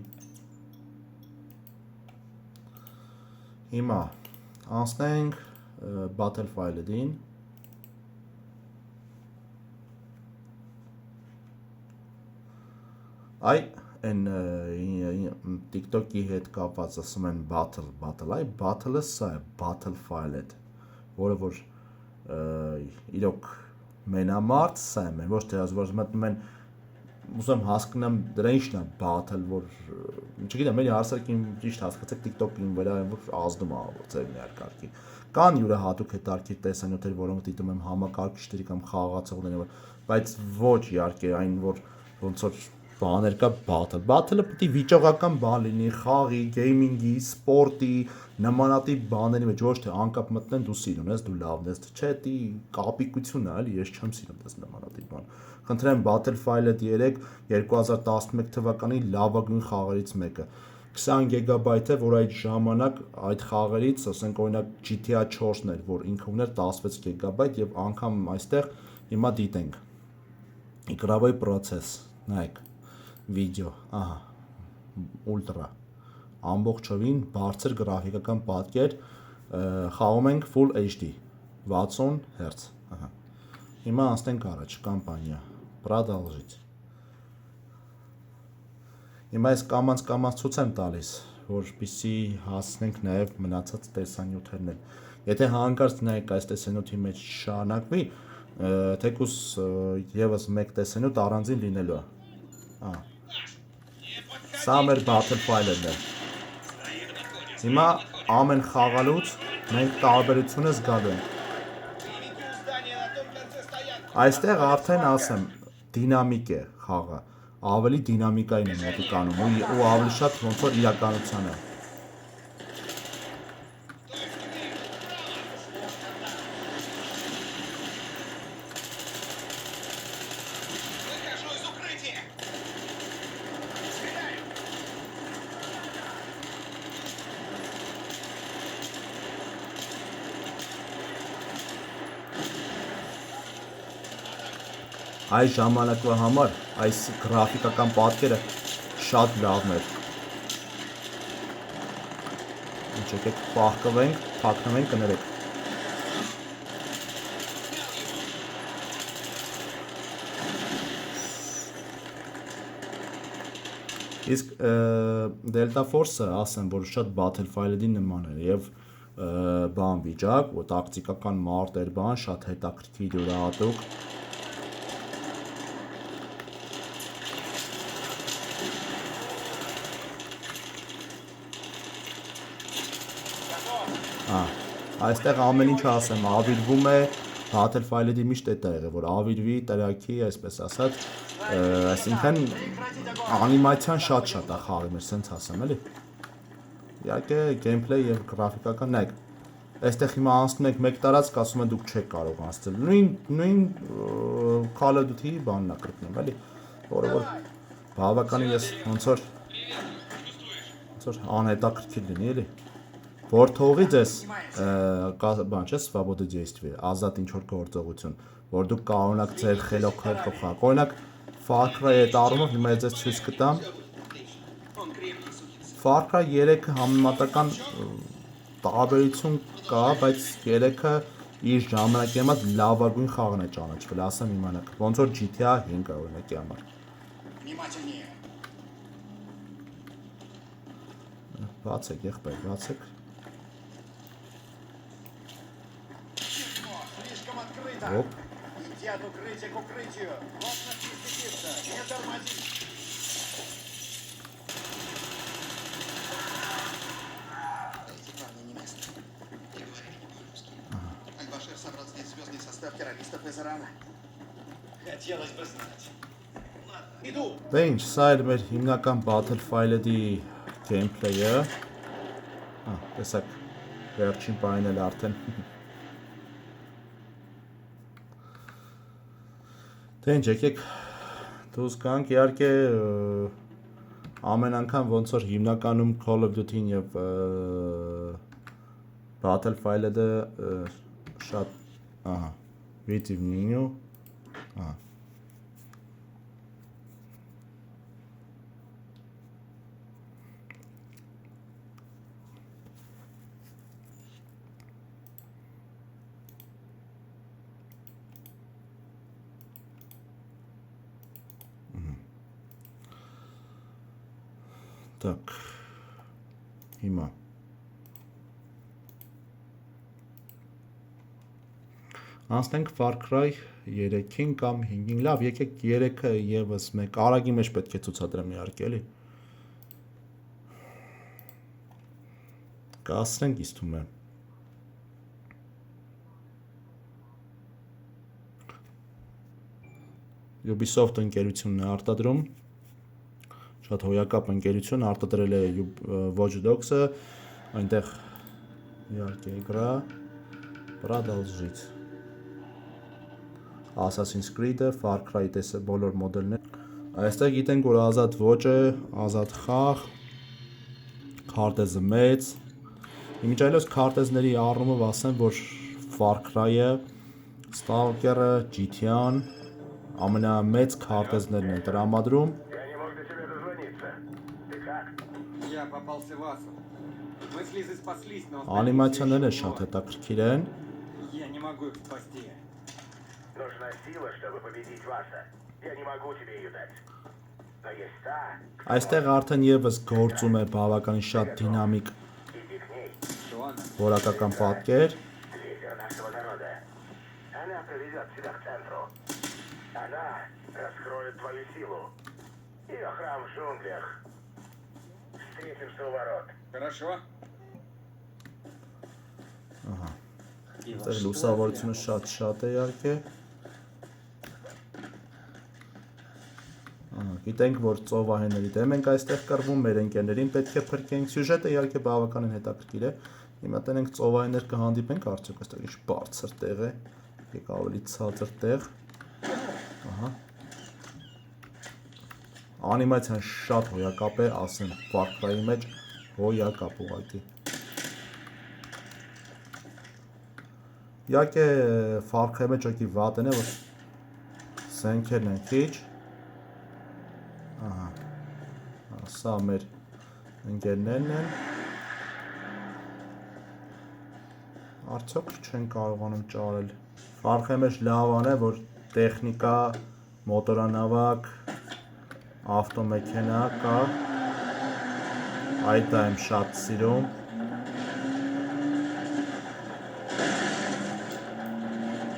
Հիմա անցնենք Battlefield-ին։ Այ այն TikTok-ի հետ կապված ասում են battle, այ battle-ը սա է, Battlefield, որը որ իրոք մենամարտ սա է, ոչ թե որ մտնում են ուզում հասկանամ դրա ինչն է battle, որ չգիտեմ, էլի հարցակին ճիշտ հասկացեք TikTok-ին վրա որ ազդում է ձեր ներկարգի։ Կան յուրահատուկ հետարքիր տեսանյութեր, որոնք դիտում եմ համակարգիչների կամ խաղացողների, բայց ոչ իհարկե այն որ ոնց որ բաներ կա battle-ը պետք է վիճողական բան լինի, խաղի, գեյմինգի, սպորտի, նմանատիպ բաների մեջ, ոչ թե անկապ մտնեն դու սիրուն ես, դու լավն ես, չէ, դի կապիկությունն է, էլի ես չեմ սիրում դες նմանատիպ բան։ Խնդրեմ Battlefield 3 2011 թվականի լավագույն խաղերից մեկը։ 20 GB է, որ այդ ժամանակ այդ խաղերից, ասենք օրինակ GTA 4-ն էր, որ ինքը ուներ 16 GB եւ անգամ այստեղ հիմա դիտենք։ Игровой process, նայեք, վիդեո, ահա, ուլտրա, ամբողջովին բարձր գրաֆիկական պատկեր, խաղում ենք Full HD, 60 Hz, ահա։ Հիմա անցնենք առաջ, կամպանիա, продолжить։ Հիմա ես կամաց ցույց եմ տալիս, որպեսզի հասնենք նաև մնացած տեսանյութերն էլ։ Եթե հանկարծ նայեք այս տեսանյութի մեջ շարունակվի, թեկուզ եւս մեկ տեսանյութ առանձին լինելու է։ Սա մեր Battlefield-ն է։ Հիմա ամեն խաղալուց մենք տարբերությունը զգալու ենք։ Այստեղ արդեն ասեմ, դինամիկ է խաղը, ավելի դինամիկային է մոտիկանում ու ավելի շատ ոնց որ իրականության է։ Այս ժամանակվա համար այս գրաֆիկական պատկերը շատ լավն էր։ Ինչ եկեք պահկվենք, թաքնվենք, կներեք։ Իսկ Delta Force-ը ասեմ, որ շատ Battlefield-ի նման է եւ բան վիճակ, ու տակտիկական մարտեր բան, շատ հետաքրքիր յուրահատուկ։ Այստեղ ամեն ինչ ասեմ, ավիրվում է Battlefield-ի միշտ է եղել, որ ավիրվի, տրակի, այսպես ասած, այսինքն անիմացիան շատ է խաղի մեջ, սենց ասեմ, էլի։ Իհարկե գեյմփլեյ եւ գրաֆիկական նայեք։ Այստեղ հիմա անցնում եք մեկ տարածք, ասում են դուք չեք կարող անցնել։ Նույն Call of Duty-ի բանն է կրկնում, էլի։ Որը որ բավականին ես ոնց որ անհետաքրքիր լինի, էլի։ Որ թողի ձեզ բան չէ, свобода действия, ազատ ինչ որ գործողություն, որ դուք կարողանաք ձեր խելոքով խաղալ։ Օրինակ Far Cry-ի այդ առումով հիմա ես ձեզ ցույց կտամ։ Far Cry 3-ը համեմատական տարբերություն կա, բայց 3-ը իր ժամանակի համար լավագույն խաղն է ճանաչվել, ասեմ իմանաք, ոնց որ GTA 5-ը օրինակի համար։ Բացեք, եղբայր, бацեք։ Оп. Иди от укрытия к укрытию. Вот на списке, не тормози. Эти парни не местные. И говорили не по-русски. Аль-Башир собрал здесь звездный состав террористов из Ирана. Хотелось бы знать. Иду. Դե ինչ, սա էր մեր հիմնական Battlefield-ի gameplay-ը։ Տեսակ, վերջին բանն էլ արդեն։ Դե ինչ, եկեք դուրս գանք, իհարկե ամեն անգամ ոնց որ հիմնականում Call of Duty-ն եւ Battlefield-ը շատ, Creative menu, Так, հիմա անցնենք Far Cry 3-ին կամ 5-ին, լավ, եկեք 3-ը եւս մեկ արագի մեջ պետք է ցուցադրեմ իհարկե, էլի։ Կասենք ինձ թվում է։ Ubisoft ընկերությունն է արտադրում։ Շատ հոյակապ ընկերություն, արտադրել է Watch Dogs-ը, այնտեղ իհարկե игра продолжить։ Assassin's Creed-ը, Far Cry-ի տեսը բոլոր մոդելներ։ Այստեղ գիտենք, որ ազատ ոճ է, ազատ խաղ, քարտեզը մեծ։ Իմիջայլոց քարտեզների առումով ասեմ, որ Far Cry-ը, Stalker-ը, GTA-ն ամենամեծ քարտեզներն են տրամադրում։ Я попался в асу. Мы с Лизой спаслись, но... Անիմացիաները շատ հետաքրքիր են։ Я не могу их спасти. Нужна сила, чтобы победить Васа. Я не могу тебе ее дать. Но есть та, Այստեղ արդեն եւս գործում է բավականին շատ դինամիկ иди к ней. Что она? որակական պատկեր։ Лидер нашего народа. Она приведет тебя к центру. Она раскроет твою силу. Ее храм в джунглях. Встретимся у ворот. Хорошо. Այստեղ լուսավորությունը շատ է իհարկե։ Գիտենք, որ ծովահենների դեմ ենք այստեղ կռվում, մեր ընկերներին պետք է փրկենք։ Սյուժետը իհարկե բավականին հետաքրքիր է։ Հիմա տենենք ծովահեններ կհանդիպենք, արդյոք այստեղ ինչ բարձր տեղ է, եկեք ավելի ցածր տեղ։ Անիմացիան շատ հոյակապ է, ասեմ, Far Cry-ի մեջ հոյակապ ուղղակի։ Իհարկե Far Cry-ի մեջ եկի վատն է, որ սենքերն են քիչ։ Սա մեր ընկերներն են։ Արդյոք չեն կարողանում ճարել։ Far Cry-ի մեջ լավն է, որ տեխնիկա, մոտորանավակ, ավտոմեքենա կա։ Այդ եմ շատ սիրում։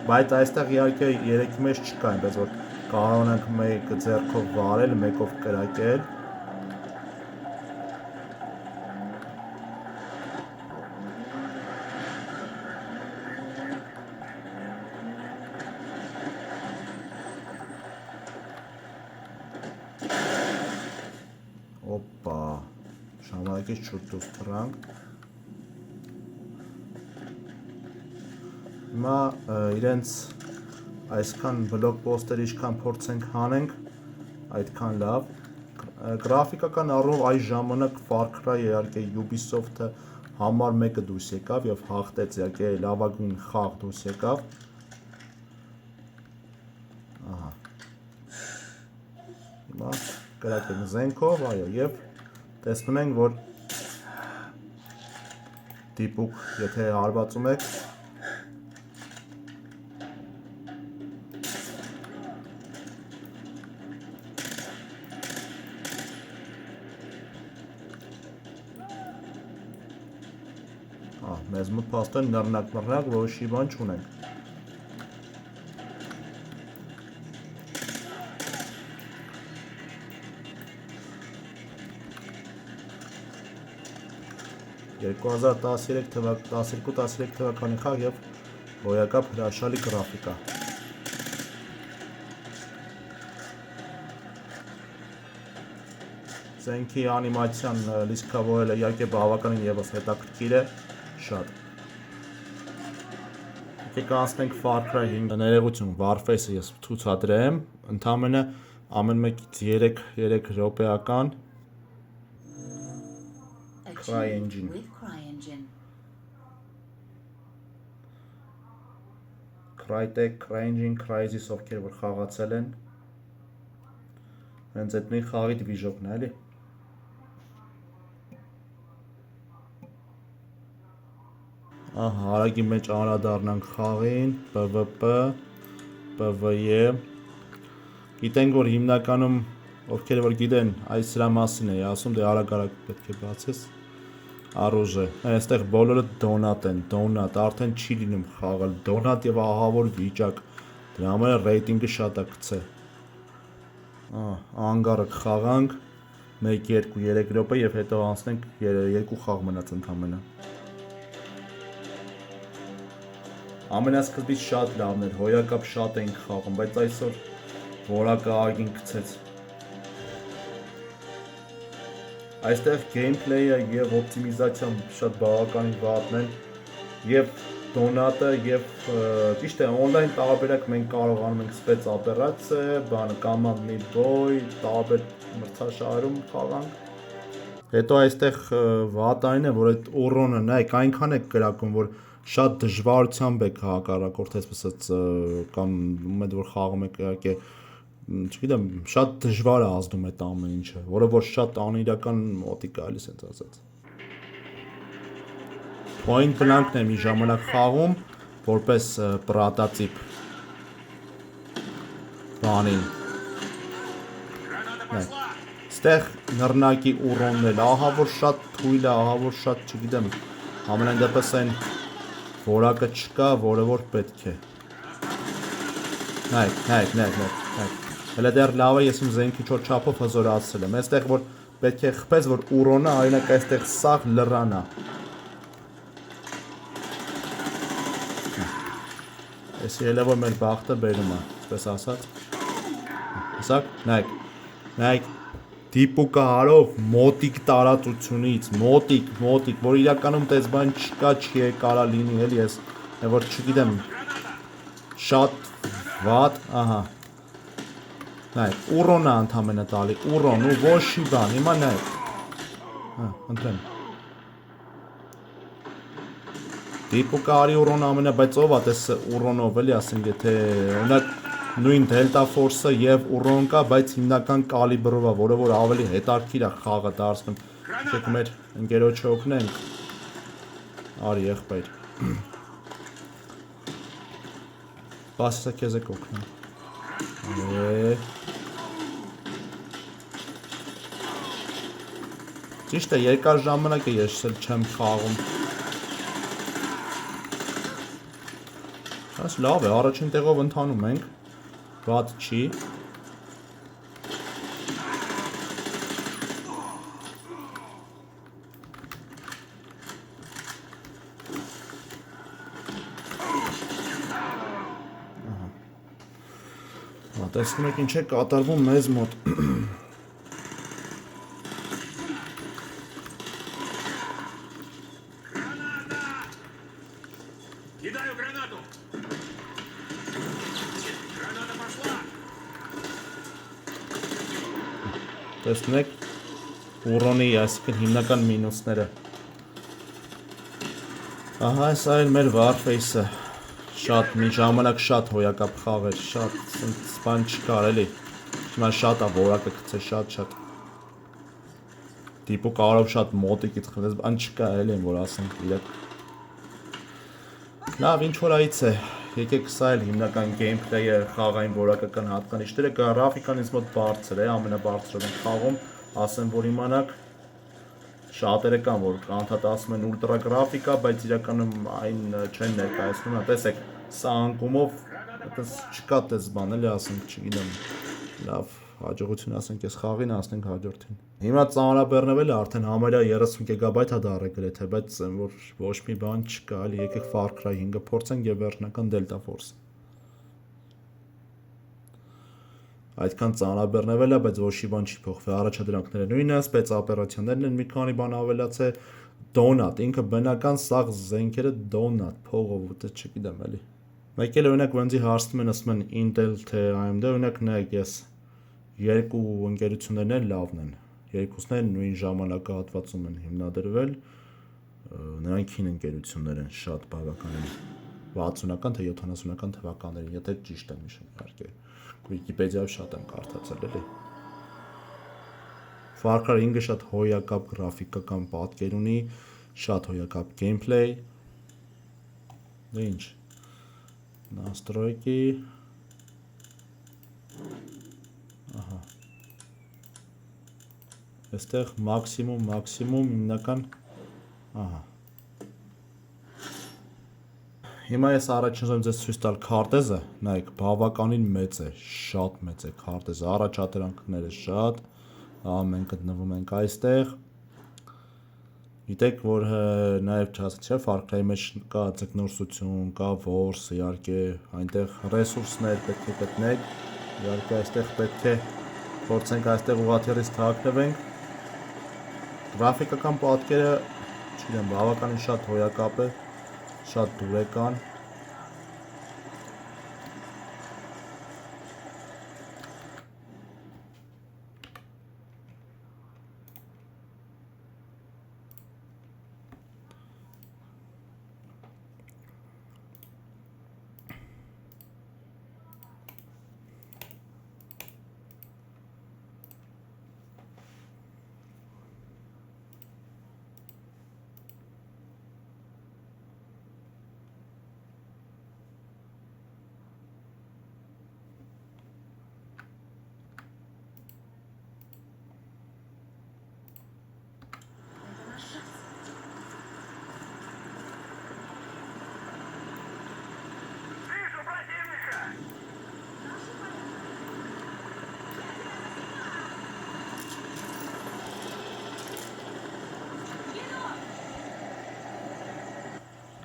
Բայց այստեղ իհարկե 3-ի մեջ չկա, այնպես որ կարողանանք մեկ ձեռքով վարել, մեկով կրակել։ Օպա, ժամանակից շուտ դուրս թռանք։ Հիմա իրենց այսքան բլոկպոստեր ինչքան փորձենք հանենք, այդքան լավ։ Գրաֆիկական առումով այս ժամանակ Far Cry իհարկե Ubisoft-ը համար 1-ը դուրս եկավ եւ հաղթեց իհարկե լավագույն խաղ դուրս եկավ։ Ահա։ Հիմա կրակենք զենքով, այո, եւ տեսնում ենք, որ դիպուկ, եթե հարվածում եք, մեզ մոտ փաստորեն նռնակ որոշի բան չունենք։ (2012 թվականի խաղ եւ հոյակապ հրաշալի գրաֆիկա։ Զենքի անիմացիան լիցքավորելը իհարկե բավականին եւս հետաքրքիր է, շատ։ Եկեք անցնենք Far Cry 5 ներողություն, Warface-ը ես ցուցադրեմ, ընդամենը ամեն մեկից 3 րոպեական CryEngine։ Crytek, CryEngine, Crysis ովքեր որ խաղացել են։ Հենց այդ նույն խաղի դիվիժողն է, էլի։ Ահա, արագի մեջ անդրադառնանք խաղին, PvP, PvE։ Գիտենք, որ հիմնականում ովքեր որ գիտեն, այս սրա մասին է ասում, դե արագ պետք է բացես։ Առուժե, այստեղ բոլորը դոնատ են, դոնատ, արդեն չի լինում խաղալ, դոնատ եւ ահավոր վիճակ։ Դրա համար ռեյտինգը շատ է գցել։ Անգարը խաղանք 1, 2, 3 րոպե եւ հետո անցնենք 2 խաղ մնաց ընդամենը։ Ամենասկզբից շատ լավն էր, հոյակապ շատ էինք խաղում, բայց այսօր որակը ագին գցեց։ Այստեղ գեյմփլեյը եւ օպտիմիզացիան շատ բավականին վատն են եւ դոնատը եւ ճիշտ է օնլայն տարբերակ մենք կարողանում ենք սպեց օպերացիա, բան կոմանդնի բոյ, տարբեր մրցաշարում խաղանք։ Հետո այստեղ վատ այն է, որ այդ օրոնը նայեք այնքան է կրակում, որ շատ դժվարությամբ եք հակառակորդ այսպես կամ ում հետ որ խաղում եք իհարկե չգիտեմ շատ դժվար է ազդում այդ ամեն ինչը, որը որ շատ անիրական մոտիկ գալիս են ասած։ Point blank-ն եմ մի ժամանակ խաղում, որպես պրոտոտիպ բանին։ Ստեղ նռնակի ուրոնն էլ, ահա որ շատ թույլ է, ահա որ շատ չգիտեմ, ամենայն դեպս այն որակը չկա, որը որ պետք է։ Նայեք։ Հələ դեռ լավ է, ես իմ զենքի չոր չափով հզորացրել եմ։ Այստեղ որ պետք է խփես, որ ուրոնը օրինակ այստեղ սաղ լրանա։ Ես ելևոր մեր բախտը բերում է, այսպես ասած։ Հասակ, նայեք, դիպուկը հարով մոտիկ տարածությունից, մոտիկ, որ իրականում տես բան չկա, չի է կարա լինի, էլի ես, որ չգիտեմ, շատ վատ, ահա, նայեք, ուրոնը ընդամենը տալի, ուրոն ու ոչի բան, հիմա նայեք, ընտրեմ, դիպուկը արի ուրոն ամենը, բայց ով է տես ուրոնով, էլի ասենք, եթե ունակ նույն Delta Force-ը եւ ուրոն կա, բայց հիմնական կալիբրով է, որը որ ավելի հետաքրքիր է խաղը դարձնում։ Եկեք մեր ընկերոջը օգնենք։ Արի եղբայր։ Բասը քեզ է օգնում։ Ճիշտ է, երկար ժամանակ է ես չեմ խաղում։ Այս լավ է, առաջին տեղով ընթանում ենք։ Վատ չի։ Տեսնում եք ինչ է կատարվում մեզ մոտ։ Տեսնեք Ուրոնի, այսինքն հիմնական մինուսները։ Ահա, սա էլ մեր Warface-ը։ Շատ մի ժամանակ շատ հոյակապ խաղ էր, շատ բան չկար էլի։ Հիմա շատ է որակը գցե շատ։ Տիպու կարող շատ մոտիկից խնդրես, բան չկա էլի, որ ասենք իրակ։ Լավ, ինչ որ այց է։ Եկեք սա էլ հիմնական gameplay-ը, խաղային որակական հատկանիշները, գրաֆիկան ինձ մոտ բարձր է, ամենաբարձրը խաղում, ասեմ որ իմանաք շատերը կան, որ անդադ ասում են ուլտրա գրաֆիկա, բայց իրականում այն չեն ներկայացնում, տեսեք, սա անկումով չկա տես բան, էլի ասենք, չգիտեմ, լավ, հաջողություն ասենք ես խաղին, ասենք հաջորդին։ Հիմա ծանրաբեռնվել է արդեն համարյա 30 գիգաբայթ է դառը գրեթե, բայց որ ոչ մի բան չկա, էլի եկեք Far Cry 5-ը փորձենք եւ վերջնական Delta Force։ Այդքան ծանրաբեռնվել է, բայց ոչ մի բան չի փոխվել, առաջադրանքները նույնն է, սպեցօպերացիաներն են մի քանի բան ավելացել, Donut, ինքը բնական սաղ զենքերը Donut, փողով, դե չգիտեմ էլի։ Մեկ էլ օրինակ ոնցի հարցնում են, ասում են Intel թե AMD, օրինակ նայեք, ես երկու ընկերություններն են լավն են, երկուսն են նույն ժամանակահատվածում են հիմնադրվել, նրանք հին ընկերություններ են, շատ բավական են 60-ական թե 70-ական թվականներին, եթե ճիշտ եմ հիշում, իհարկե Wikipedia-ով շատ եմ կարդացել էլի։ Far Cry 5-ը շատ հոյակապ գրաֆիկական պատկեր ունի, շատ հոյակապ gameplay։ Դե ինչ։ Настройки։ Ահա։ Այստեղ մաքսիմում հիմնական, ահա։ Հիմա ես առաջին անգամ ձեզ ցույց տալ քարտեզը, նայեք, բավականին մեծ է, շատ մեծ է քարտեզը, առաջադրանքները շատ, մենք գտնվում ենք այստեղ։ Գիտեք, որ նաև չասեցի, չէ, Far Cry-ի մեջ կա ձկնորսություն, կա որս, իհարկե, այնտեղ ռեսուրսներ պետք է գտնենք, իհարկե այստեղ պետք է փորձենք այստեղ ուղղաթիռից թաքնվենք։ Գրաֆիկական պատկերը, չգիտեմ, բավականին շատ հոյակապ է, շատ դուրեկան։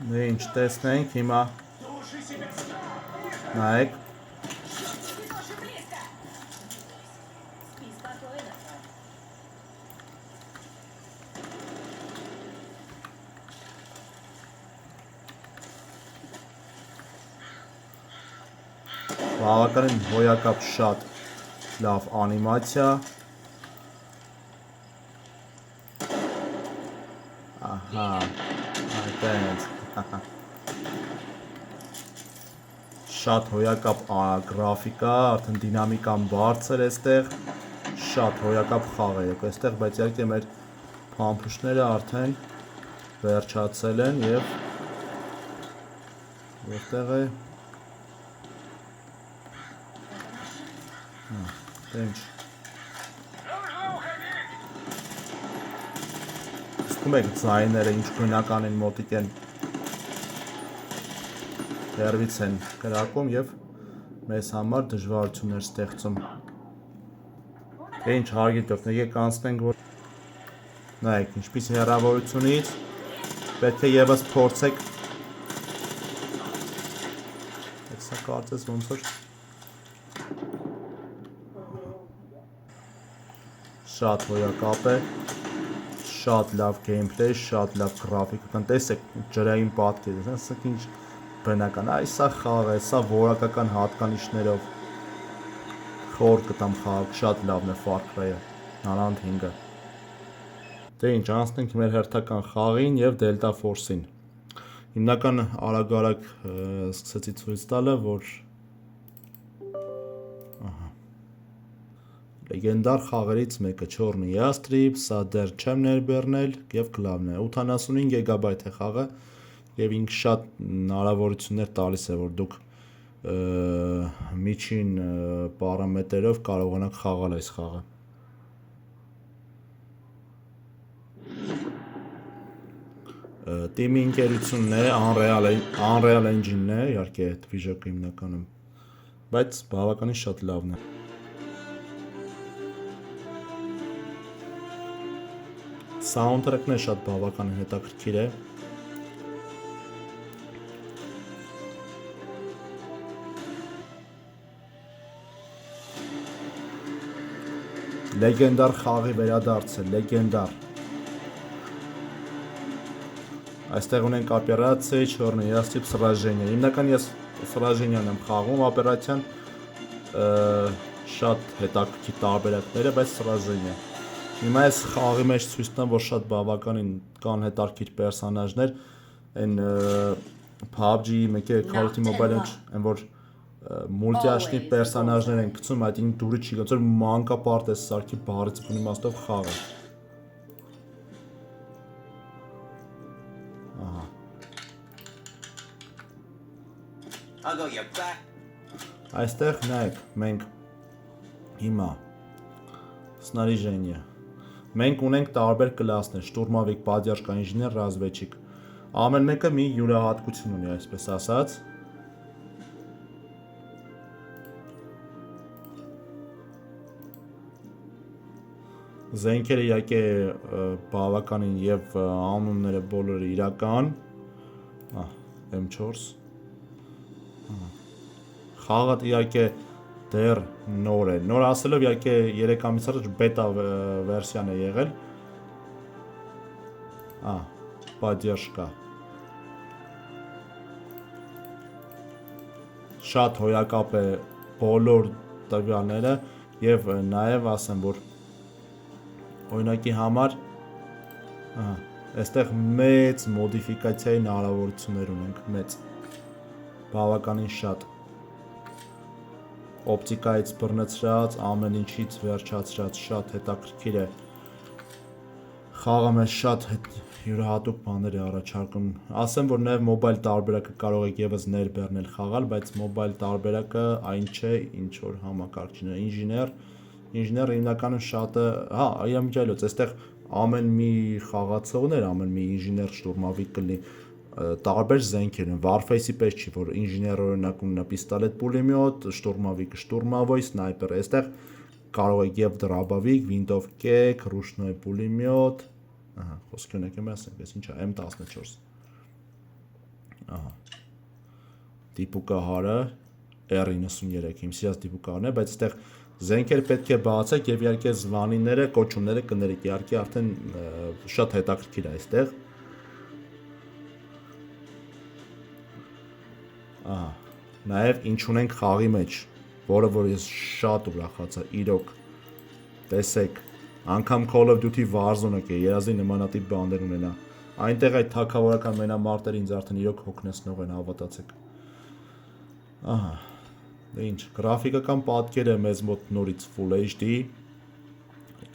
Դե ինչ տեսնենք հիմա, նայեք, բավականին հոյակապ շատ լավ անիմացիա, ահա, այդպես, շատ հոյակապ գրաֆիկա, արդեն դինամիկան բարձր է այստեղ, շատ հոյակապ խաղ է եկել այստեղ, բայց իհարկե մեր փամփուշտները արդեն վերջացել են եւ որտեղ է ինչ Սկում եք ձայները ինչ գնական են մոտիկ են հեռվից են կրակում և մեզ համար դժվարություններ ստեղծում։ Ինչ հարգիտով, եկեք անցնենք, որ նայեք, ինչպես հեռավորությունից պետք է ևս փորձեք սա կարծես ոնց որ շատ հոյակապ է, շատ լավ gameplay, շատ լավ գրաֆիկական, տեսեք ջրային պատկեր, ասենք ինչ բնական, այ սա խաղ է, սա որակական հատկանիշներով խոր կտամ խաղ, շատ լավն է Far Cry-ը։ Նարանդ 5-ը։ Դե ինչ, անցնենք մեր հերթական խաղին և Delta Force-ին։ Հիմնական արագ-արագ սկսեցի ցույց տալը, որ լեգենդար խաղերից մեկը Չորնի Ястреб, սա դեռ չեմ ներբեռնել և կլավն է։ 85 GB է խաղը և ինքը շատ հնարավորություններ տալիս է, որ դուք միջին պարամետրերով կարողանաք խաղալ այս խաղը։ Թիմի ընկերությունն է, Unreal Engine-ն է, իհարկե դվիժակը հիմնականում, բայց բավականին շատ լավն է։ Soundtrack-ն է շատ բավականին հետաքրքիր է։ Լեգենդար խաղի վերադարձ է, լեգենդար։ Այստեղ ունենք օպերացիա, Չորնի Ястреб, սրաժենիա։ Հիմնական ես սրաժենիան եմ խաղում, օպերացիան շատ հետաքրքիր տարբերակներ է, բայց սրաժենիա։ Հիմա այս խաղի մեջ ցույց տամ, որ շատ բավականին կան հետաքրքիր պերսոնաժներ, այն PUBG-ի, մեկ է Call of Duty Mobile-ը, այն որ մուլտիաշնի պերսոնաժներ են գցում, այդ ինքը դուրը չի գցում, մանկապարտ է սարքի բառից իմաստով խաղը։ Այստեղ նայեք, մենք հիմա սնարիժենիա։ Մենք ունենք տարբեր կլասներ, շտուրմավիկ, պատյաշկա, ինժեներ, ռազվեչիկ։ Ամեն մեկը մի յուրահատկություն ունի, այսպես ասած։ Զենքերը իհարկե բավականին եւ անունները բոլորը իրական։ M4 Խաղը իհարկե դեռ նոր է։ Նոր ասելով իհարկե 3 ամիս առաջ բետա վերսիան է եղել։ Պատյաշկա։ Շատ հոյակապ է բոլոր տվյալները եւ նաեւ ասեմ, որ օրինակի համար այստեղ մեծ մոդիֆիկացիայի հնարավորություններ ունենք, մեծ բավականին շատ օպտիկայից բռնեցրած, ամեն ինչից վերջացրած, շատ հետաքրքիր է։ Խաղը մեզ շատ յուրահատուկ բաներ է առաջարկում։ Ասեմ, որ նաև մոբայլ տարբերակը կարող եք եւս ներբեռնել խաղալ, բայց մոբայլ տարբերակը այն չէ, ինչ որ համակարգչին է։ Ինժեները հիմնականում շատը, այամջայլոց, այստեղ ամեն մի խաղացողներ, ամեն մի ինժեներ շտուրմավիկ կլինի, տարբեր զենքեր են, Warface-ի պես չի, որ ինժեները օրինակ ունենա պիստոլետ, պուլեմյոտ, շտուրմավիկը շտուրմավոյ, սնայպերը, այստեղ կարող եք եւ դրաբավիկ, վինտովկեք, ռուշնոյ պուլեմյոտ, խոսքի ունեք եմ ասենք, այս ինչա, M14, դիպուկահարը, R93, իմ սիրած դիպուկահարն է, բայց այստեղ զենքեր պետք է բացեք եւ իհարկե զվանիները, կոչումները կներեք, իհարկե արդեն շատ հետաքրքիր է այստեղ։ Նաև ինչ ունենք խաղի մեջ, որը որ ես շատ ուրախացա, իրոք, տեսեք, անգամ Call of Duty Warzone-ը երազի նմանատիպ բաներ ունենա, այնտեղ այդ թագավորական մենամարտերը ինձ արդեն իրոք հոգնեցնող են, հավատացեք։ Դե ինչ, գրաֆիկական պատկերը մեզ մոտ նորից Full HD,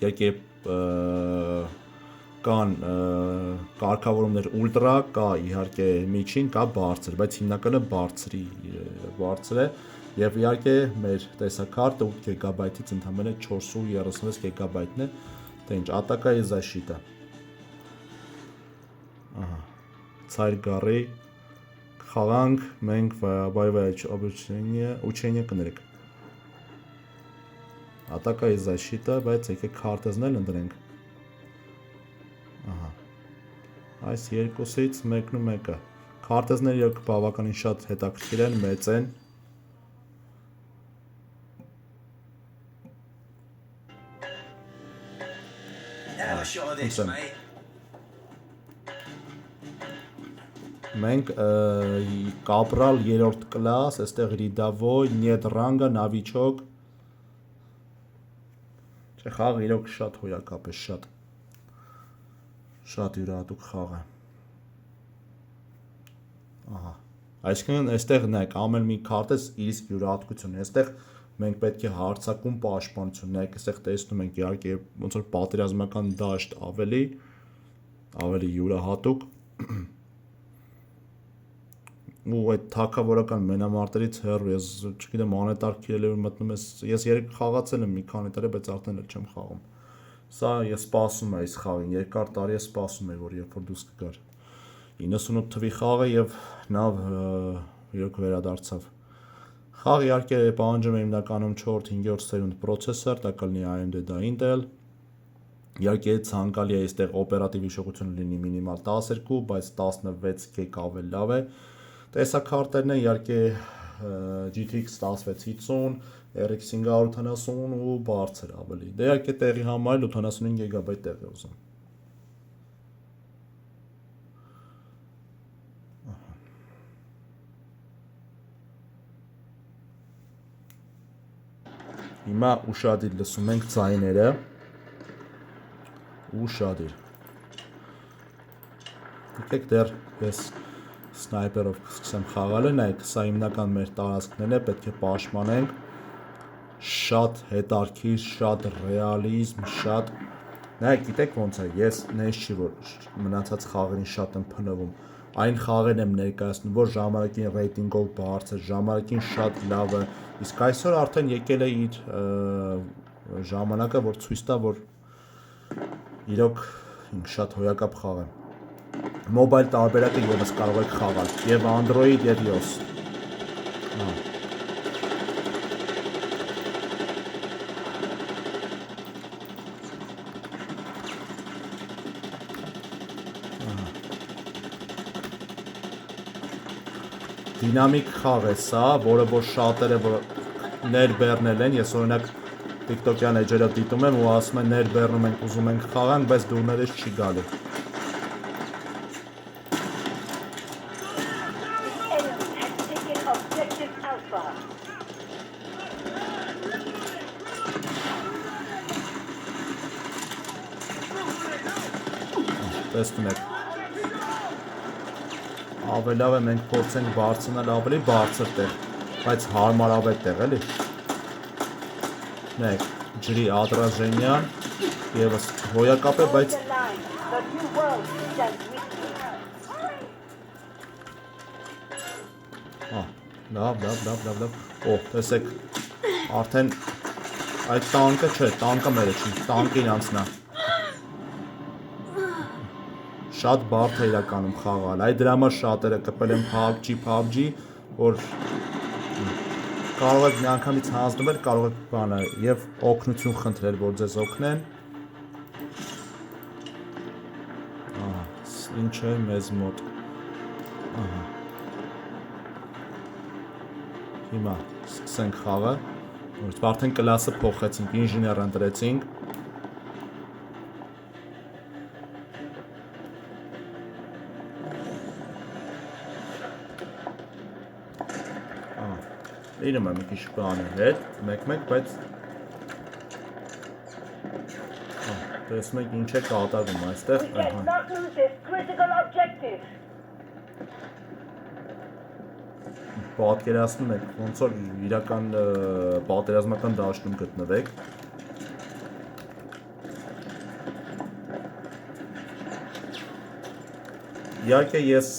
իհարկե կան կարգավորումներ ուլտրա, կա իհարկե միջին, կա բարձր, բայց հիմնականը բարձր է եւ իհարկե մեր տեսակարտը 8 GB-ից ընդամենը 436 GB-ն է, դե ինչ, Атакая защита։ Царь горы, խաղանք, մենք боевое учение կներեք։ Атакая защита, բայց եկեք քարտեզնել ընտրենք։ Այս երկուսից մեկն ու մեկը։ Քարտեզները իրոք բավականին շատ հետաքրքիր են, մեծ են։ Մենք կապրալ 3-րդ կլաս, այստեղ ռիդավոյ, նետ ռանգա, նավիչոկ։ Չէ, խաղը իրոք շատ հոյակապ է, շատ յուրահատուկ խաղ է։ Ահա։ Այսինքն այստեղ նայեք, ամեն մի քարտեզ իր իսկ յուրահատկությունն է։ Այստեղ մենք պետք է հարձակում պաշտպանություն, նայեք, այստեղ տեսնում ենք իհարկե ոնց որ պատերազմական դաշտ ավելի յուրահատուկ ու այդ թակավորական մենամարտերից հեռու, ես չգիտեմ անետար քիրելով մտնում ես երեք խաղացել եմ մի քանի տարի, բայց արդեն էլ չեմ խաղում։ Սա ես սպասում եմ այս խաղին, երկար տարի ես սպասում եմ, որ երբ որ դուրս կգար 98 թվի խաղը եւ նա իրոք վերադարձավ։ Խաղ իհարկե պահանջում է հիմնականում 4-5-րդ սերունդ պրոցեսոր, դա կլինի AMD դա Intel։ Իհարկե ցանկալի է այստեղ օպերատիվ հիշողությունը լինի մինիմալ 12, բայց 16 GB ավելի լավ է։ Տեսակարտերն են իհարկե GTX 1650, RX 570 ու բարձր ավելի։ Դե իհարկե տեղի համար 75 GB տեղ է ուզում։ Հիմա ուշադիր լսում ենք ձայները։ Ուշադիր։ Եկեք դեռ ես սնայպերով սկսեմ խաղալը, նայեք, սա հիմնական մեր տարածքներն է, պետք է պաշտպանենք։ Շատ հետարքիր, շատ ռեալիզմ, շատ նայեք, գիտեք ոնց է, ես նես չի որ մնացած խաղերին շատ եմ փնովում։ Այն խաղերն եմ ներկայացնում, որ ժամանակին ռեյտինգով բարձր, ժամանակին շատ լավ է, իսկ այսօր արդեն եկել է իր ժամանակը, որ ցույց տա, որ իրոք շատ հոյակապ խաղ է։ Մոբայլ տարբերակը ևս կարող եք խաղալ, եւ Android եւ iOS։ Դինամիկ խաղ է սա, որը որ շատերը որ ներբեռնել են, ես օրինակ TikTok-յան էջերով դիտում եմ ու ասում են ներբեռնում ենք, ուզում ենք խաղանք, բայց դուրներս չի գալի։ Տեսնում եք։ Ավելավ է մենք փորձենք բարձրանալ ավելի բարձր տեղ, բայց հարմարավետ տեղ էլի։ Նայեք, ջրի ադրաժենյան եւս հոյակապ է, բայց լավ։ Օ, տեսեք, արդեն այդ տանկը չէ, տանկը մերը չի, տանկը իրանցնա։ Շատ բարդ է իրականում խաղալ, այ դրա համար շատերը կպել են PUBG, որ կարող եք մի անգամից հանձնում էլ, կարող եք բանը եւ օգնություն խնդրել, որ ձեզ օգնեն։ Ահա, ինչ է մեզ մոտ։ Ահա։ Հիմա սկսենք խաղը, որ արդեն կլասը փոխեցինք, ինժեներ ընտրեցինք։ Իրում է մի քիչ բան է հետ, մեկ-մեկ, բայց տեսնում եք ինչ է կատարվում այստեղ, պատկերացնում եք, ոնց որ իրական պատերազմական դաշտում գտնվեք։ Իհարկե ես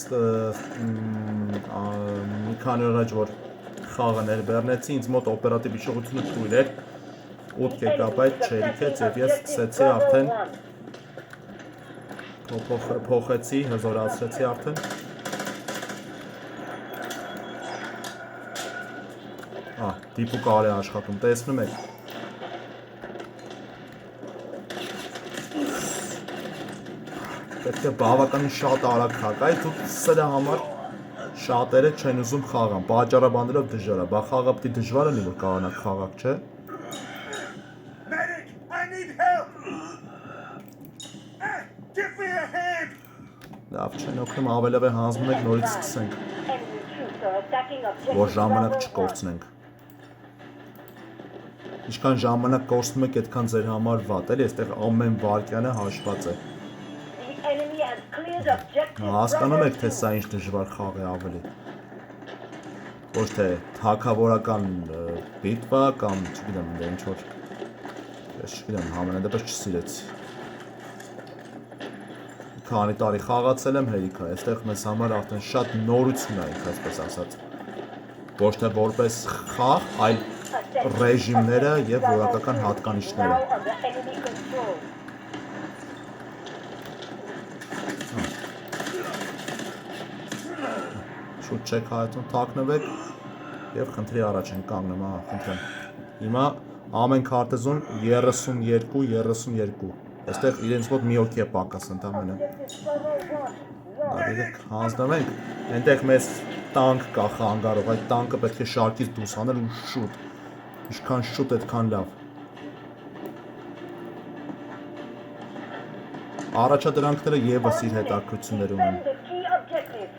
մի քանի օր առաջ որ խաղը ներբեռնեցի, ինձ մոտ օպերատիվ հիշողությունը թույլ էր 8 GB չերիքեց եւ ես սկսեցի արդեն փոխեցի, հզորացրեցի արդեն։ Դիպուկ արի աշխատում, տեսնում եք։ Պետք է բավականին շատ արագ խաղալ, դու սրա համար շատերը չեն ուզում խաղան, պատճառաբանելով դժվար է, բա խաղը պիտի դժվար լինի, որ կարողանաք խաղալ, չէ։ Լավ չեն օգնում, ավելավ է հանձնում եք, նորից սկսենք, որ ժամանակ չկորցնենք։ Ինչքան ժամանակ կորցնում եք, այդքան ձեր համար վատ էլի, այստեղ ամեն վարկյանը հաշված է։ The enemy has cleared objective Հասկանում եք, Bravo թե սա ինչ դժվար խաղ է ավելի։ Ոչ թե թագավորական բիտվա կամ չգիտեմ, ինչ որ ես չգիտեմ, համենայնդեպս չսիրեցի։ Քանի տարի խաղացել եմ հերիք է, այստեղ մեզ համար արդեն շատ նորություն է, այսպես ասած։ Ոչ թե որպես խաղ, այլ ռեժիմները եւ որակական հատկանիշները։ now under enemy control. Շուտ չեք հայտում, թաքնվեք եւ խնդրի առաջ են կանգնում, ահա, խնդրեմ։ Հիմա ամեն քարտեզում 32-32։ Այստեղ իրենց մոտ մի հոգի է պակաս ընդամենը։ Դարեք հանձնվենք։ Այնտեղ մեզ տանկ կա խանգարող, այդ տանկը պետք է շարքից դուրս հանել ու շուտ։ Ինչքան շուտ այդքան լավ։ Առաջադրանքները եւս իր հետաքրքրություններ ունեն։ Defend the key objective.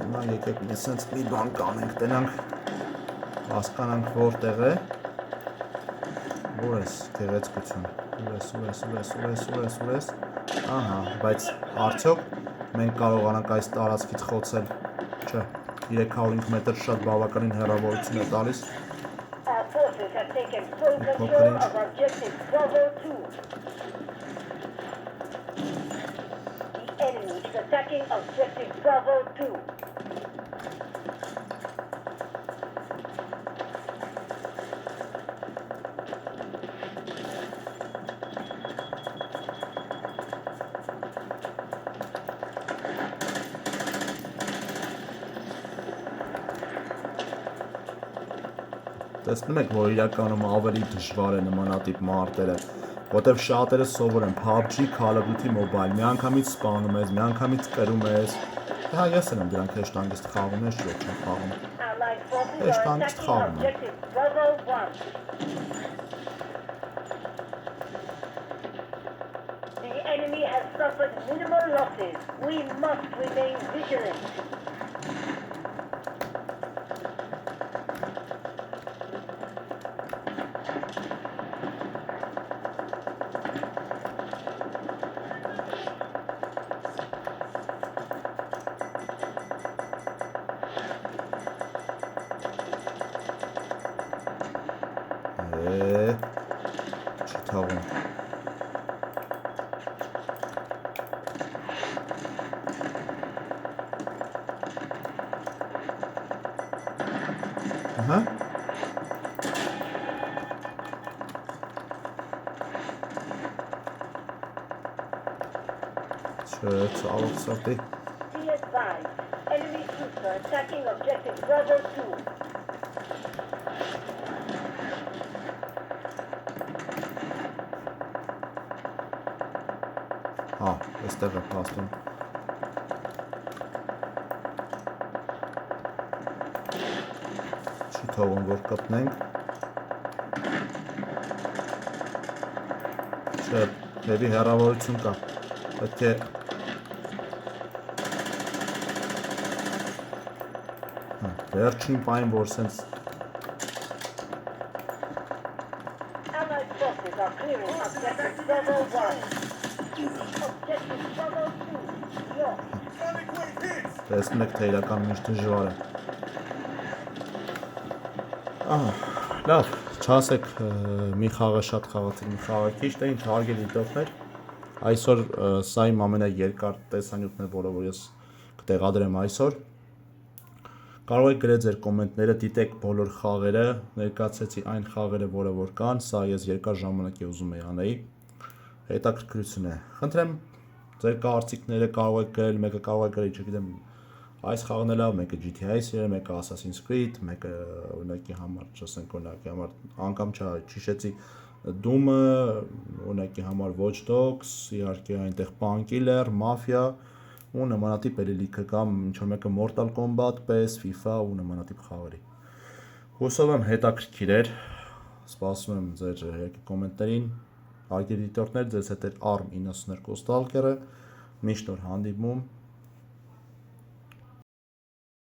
Հիմա եկեք մենք սենց մի բան կանենք, տենանք հասկանանք որտեղ է։ Որ է գեղեցկություն։ Ուր ես։ Ահա, բայց արդյոք մենք կարողանանք այս տարածքից խոցել։ Չէ, 305 մետր շատ բավականին հեռավորություն է տալիս։ Our forces have taken full Okay. control of objective Bravo 2. The enemy is attacking objective Bravo 2. Տեսնում եք, որ իրականում ավելի դժվար է նմանատիպ մարտերը, որտեվ շատերը սովոր են PUBG, Call of Duty Mobile, միանգամից սպանում ես, միանգամից կրում ես։ Հա, ես եմ դրանք հեշտանգիստ խաղում ես, ոչ չեմ խաղում։ Allied forces Yes, are thanks, attacking Tom. objective Bravo 1. The enemy has suffered minimal losses. We must remain vigilant. Չի թաղում։ Ահա։ Չէ, ցավոք սրտի։ Be advised, enemy troops are attacking objective Bravo 2. Հա, այստեղ է փաստում։ Չի թողում, որ կպնենք։ Չէ, դեպի հեռավորություն կա։ Պետք է վերջին պայն, որ սենց Allied forces are clearing objective Bravo 1. Objective Bravo 2. Yours. տեսնում եք, թե իրականում ինչ դժվար է։ Ահա, լավ, չասեք մի խաղը շատ խաղացեք, մի խաղը քիչ, թե ինչ հարգելի դիտողներ։ Այսօր սա իմ ամենաերկար տեսանյութն է, որը որ ես կտեղադրեմ այսօր։ Կարող եք գրել ձեր կոմենտները, դիտեք բոլոր խաղերը, ներկայացրեցի այն խաղերը, որը որ կան, սա ես երկար ժամանակ ուզում եի անեի։ Հետաքրքրություն է։ Խնդրեմ ձեր կարծիքները կարող եք գրել, մեկը կարող է գրել, չգիտեմ, այս խաղն է լավ, մեկը GTA սիրել, մեկը Assassin's Creed, մեկը օրինակի համար, չասենք օրինակի համար, անգամ չհիշեցի Doom-ը, օրինակի համար Watch Dogs, իհարկե այնտեղ Painkiller, Mafia ու նմանատիպ էլի լիքը կամ ինչ-որ մեկը Mortal Kombat, PES, FIFA ու նմանատիպ խաղերի։ Հուսով եմ հետաքրքիր էր, սպասում եմ ձեր կոմենտներին, հարգելի դիտողներ, ձեզ հետ էր ARM 92 Stalker-ը, Միշտ օր հանդիպում